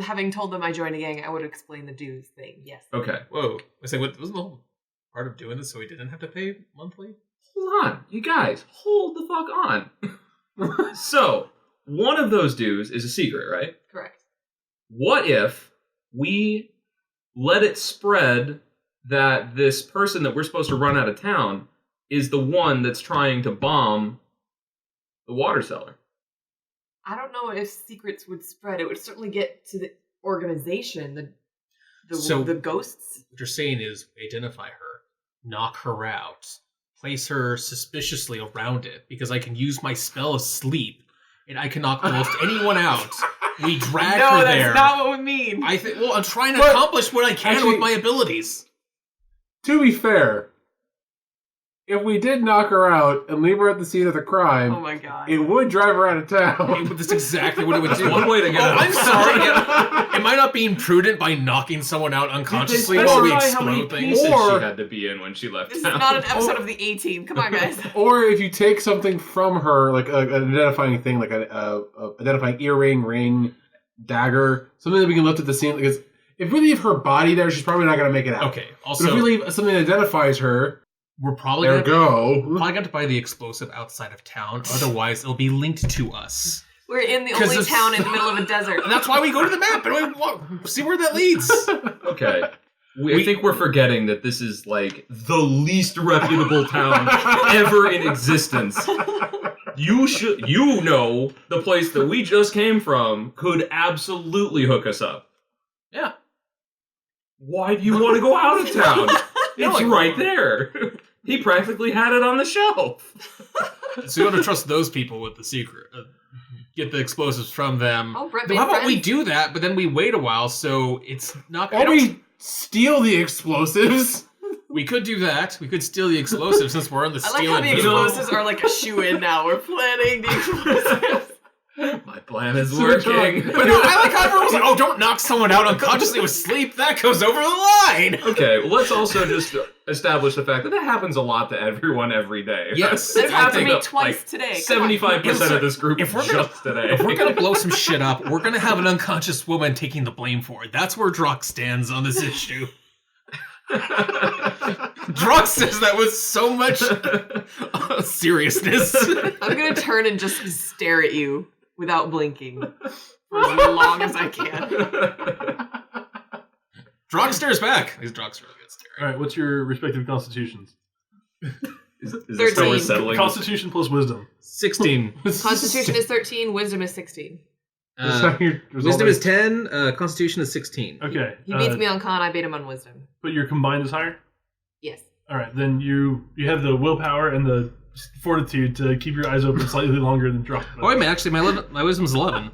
Having told them I joined a gang, I would explain the dues thing. Yes. Okay. Whoa. I say, wasn't the whole part of doing this so we didn't have to pay monthly? Hold on. You guys, hold the fuck on. So, one of those dues is a secret, right? Correct. What if we let it spread that this person that we're supposed to run out of town is the one that's trying to bomb the water cellar? I don't know if secrets would spread. It would certainly get to the organization, the ghosts. What you're saying is identify her, knock her out, place her suspiciously around it, because I can use my spell of sleep, and I can knock almost anyone out. We drag her there. No, that's not what we mean. I'm trying to But- accomplish what I can actually- with my abilities. To be fair, if we did knock her out and leave her at the scene of the crime, Oh my god. it would drive her out of town. That's exactly what it would do. One way to get out. I'm sorry. Am I not being prudent by knocking someone out unconsciously while we specify how many explode things? pieces Or- she had to be in when she left This is town. not an episode of the A-Team. Come on, guys. Or if you take something from her, like an identifying thing, like a identifying earring, ring, dagger, something that we can lift at the scene. Because if we leave her body there, she's probably not going to make it out. Okay. But Also, if we leave something that identifies her, we're probably there gonna, go. probably got to buy the explosive outside of town. Otherwise, it'll be linked to us. We're in the 'Cause only it's- town in the middle of a desert. And that's why we go to the map and we see where that leads. Okay. I think we're forgetting that this is like the least reputable town ever in existence. You know the place that we just came from could absolutely hook us up. Yeah. Why do you want to go out of town? Yeah, It's like- right there. He practically had it on the shelf. So you want to trust those people with the secret. get the explosives from them. Oh, Brett How made about we friends. do that, but then we wait a while, so it's not... Or we steal the explosives. We could do that. We could steal the explosives since we're on the I like steal how the and explosives are like a shoe-in now. We're planning the explosives. My plan is So working. But no, I like how everyone was like, oh, don't knock someone out unconsciously with sleep. That goes over the line. Okay, well, let's also just establish the fact that happens a lot to everyone every day. Yes. That's I happened to think me that, twice today. Come on. 75% of this group If we're just today. If we're going to blow some shit up, we're going to have an unconscious woman taking the blame for it. That's where Drock stands on this issue. Drock says that with so much seriousness. I'm gonna turn and just stare at you without blinking for as long as I can. Drock stares back. These Drock's really good staring. All right, what's your respective constitutions? Is this how we're 13. settling? Constitution plus wisdom. 16. Constitution is 13, wisdom is 16. Wisdom is 10, Constitution is 16. Okay. He beats me on con, I beat him on wisdom. But your combined is higher? Yes. All right, then you have the willpower and the fortitude to keep your eyes open slightly longer than Drock. Oh, wait a minute. Actually, my wisdom's 11.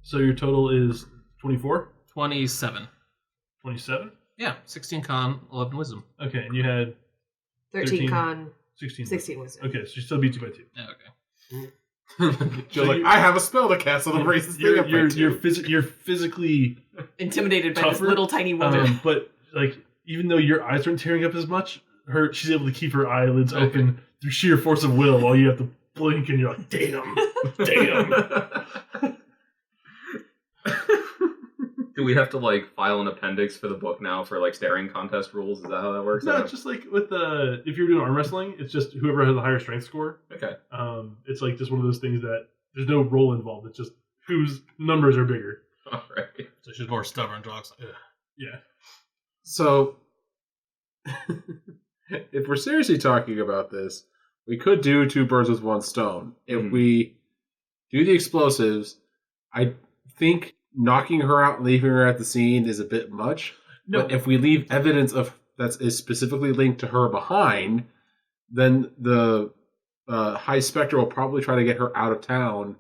So your total is 24? 27. 27? Yeah, 16 con, 11 wisdom. Okay, and you had 13 con, 16. 16 wisdom. Okay, so she still beats you by 2. Yeah, okay. Joe's like, I have a spell to cast on the race this thing up by 2. You're physically Intimidated by this tougher, little tiny woman. but like even though your eyes aren't tearing up as much, she's able to keep her eyelids open through sheer force of will while you have to blink and you're like, damn. Do we have to like file an appendix for the book now for like staring contest rules? Is that how that works? No, it's just like with if you're doing arm wrestling, it's just whoever has the higher strength score. Okay. It's like just one of those things that there's no roll involved. It's just whose numbers are bigger. All right. So she's more stubborn. Drock's like, ugh. Yeah. So, if we're seriously talking about this, we could do 2 birds with 1 stone. If we do the explosives, I think knocking her out and leaving her at the scene is a bit much. No. But if we leave evidence of that is specifically linked to her behind, then the High Spectre will probably try to get her out of town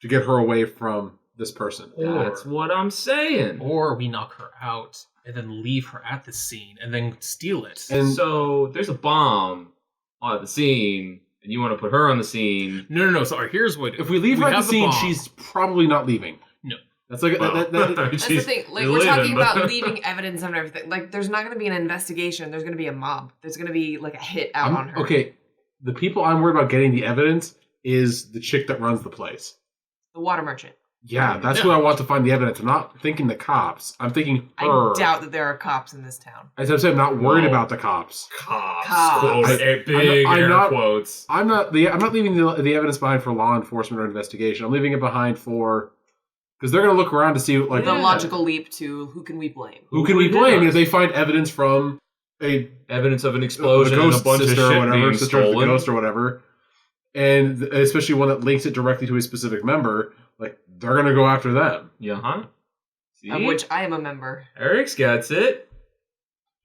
to get her away from this person. That's what I'm saying. Or we knock her out and then leave her at the scene and then steal it. And So there's a bomb at the scene, and you want to put her on the scene. No. Sorry, here's what... if we leave her at the have scene, bomb. she's probably not leaving. No. That's like Well, That's the thing. Like, we're talking leaving, about but- leaving evidence and everything. Like, there's not going to be an investigation. There's going to be a mob. There's going to be, like, a hit out on her. Okay, the people I'm worried about getting the evidence is the chick that runs the place. The water merchant. Yeah, that's Yeah. who I want to find the evidence. I'm not thinking the cops. I'm thinking her. I doubt that there are cops in this town. As I said, I'm not worried Whoa. about the cops. Cops. Cops. Quote, big I'm air not- quotes. I'm not leaving the evidence behind for law enforcement or investigation. I'm leaving it behind for because they're going to look around to see like The Yeah. logical leap to who can we blame? who can we blame if they find evidence from a Evidence of an explosion and a ghost bunch of sister shit or whatever, being sister of the stolen. ghost or whatever, and especially one that links it directly to a specific member. Like they're going to go after them. Yeah, huh? See? Of which I am a member. Aryx gets it.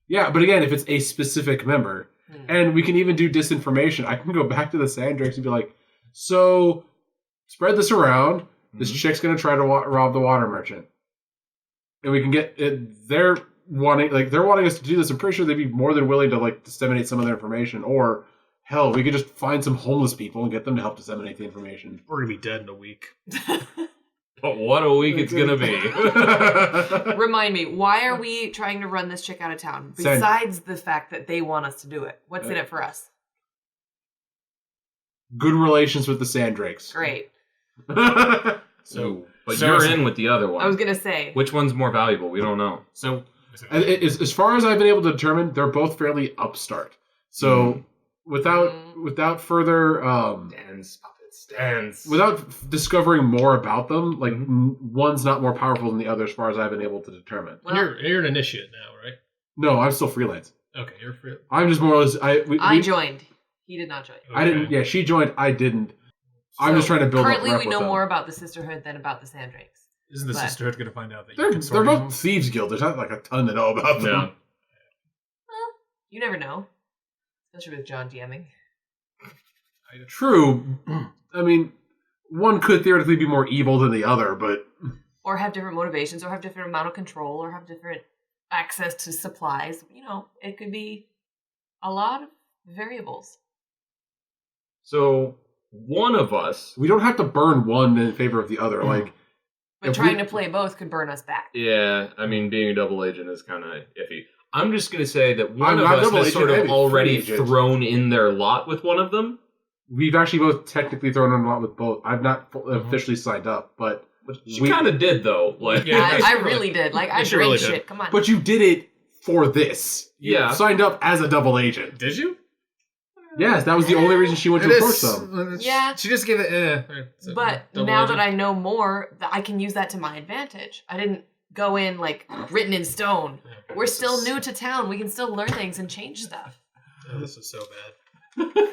Yeah, but again, if it's a specific member, Hmm. and we can even do disinformation, I can go back to the Sandrakes and be like, so spread this around. This Mhm. chick's going to try to rob the water merchant. And we can get it. They're wanting us to do this. I'm pretty sure they'd be more than willing to like disseminate some of their information. Or hell, we could just find some homeless people and get them to help disseminate the information. We're going to be dead in a week. But what a week it's gonna be. Remind me, why are we trying to run this chick out of town? Send- Besides the fact that they want us to do it. What's in it for us? Good relations with the Sandrakes. Great. So, but so- you're in with the other one. I was going to say. Which one's more valuable? We don't know. So... As far as I've been able to determine, they're both fairly upstart. So without further Stands, puppet stands. without discovering more about them, like one's not more powerful than the other as far as I've been able to determine. Well, You're an initiate now, right? No, I'm still freelance. Okay, you're free. I'm just more or less. I joined. He did not join. I didn't. Yeah, she joined. I didn't. I'm So, just trying to build. Currently, up we rep know with them. more about the Sisterhood than about the Sandrakes. Isn't the But- Sisterhood going to find out that They're you're they're both thieves guild. There's not like a ton to know about them. Yeah. Well, you never know. Especially with John DMing. True. I mean, one could theoretically be more evil than the other, but Or have different motivations, or have different amount of control, or have different access to supplies. You know, it could be a lot of variables. So one of us. we don't have to burn one in favor of the other. Like, But If trying we- to play both could burn us back. Yeah, I mean, being a double agent is kind of iffy. I'm just going to say that one I'm of not us double has agent, sort I'm of a already free agent. thrown in their lot with one of them. we've actually both technically thrown in a lot with both. I've not officially signed up, but She kind of did, though. Like, Yeah. I really did. Like, I she drink really shit. did. Come on. but you did it for this. You Yeah. signed up as a double agent. Did you? Yes, that was the only reason she went to approach is- them. Yeah. She just gave it. But now that I know more, I can use that to my advantage. I didn't go in, like, written in stone. We're still new to town. We can still learn things and change stuff. Oh, this is so bad.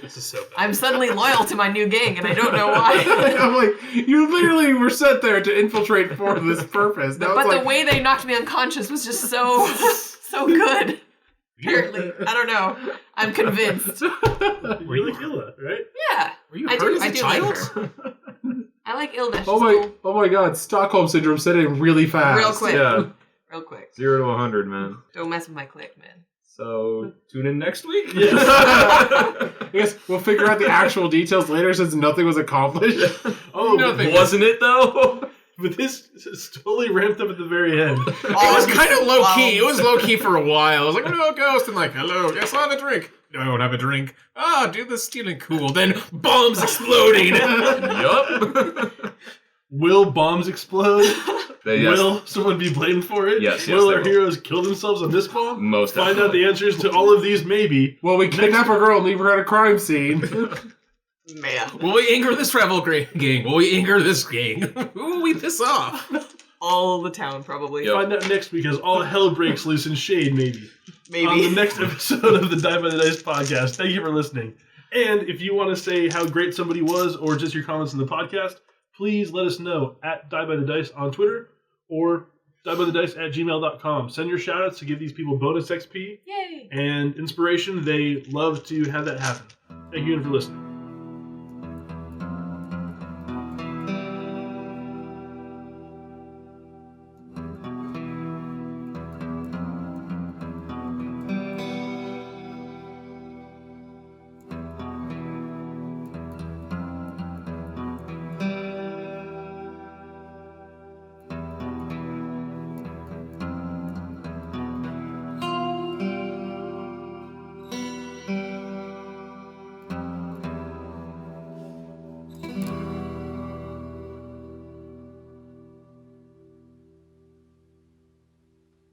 This is so bad. I'm suddenly loyal to my new gang, and I don't know why. I'm like, you literally were sent there to infiltrate for this purpose. Now But it's the like, way they knocked me unconscious was just so good. Apparently. I don't know. I'm convinced. You like Hilda, right? Yeah. Were you I hurt do- as a I do like child? her. I like Ilda. She's oh my god, Stockholm Syndrome set in really fast. Real quick. yeah, Real quick. 0 to 100, man. Don't mess with my clique, man. So tune in next week. I guess we'll figure out the actual details later since nothing was accomplished. Oh, Nothing. Wasn't it though? but this is totally ramped up at the very end. It was kind of low key. It was low key for a while. I was like, "What about Ghost?" And like, "Hello, yes, I'll have a drink." No, I won't have a drink. Ah, do the stealing cool. Then bombs exploding. Yup. Will bombs explode? Yes. Will someone be blamed for it? Yes, Will they our will. heroes kill themselves on this bomb? Most Find out definitely. the answers to all of these, maybe. Well, we kidnap a girl and leave her at a crime scene. Man. Will we anger this rebel gang? Will we anger this gang? Who will we piss off? All the town, probably. Yep. Find out next because all hell breaks loose in Shade, maybe. On the Maybe. next episode of the Die by the Dice podcast. Thank you for listening. And if you want to say how great somebody was or just your comments in the podcast, please let us know at Die by the Dice on Twitter or diebythedice@gmail.com. Send your shoutouts to give these people bonus XP Yay. and inspiration. They love to have that happen. Thank you again for listening.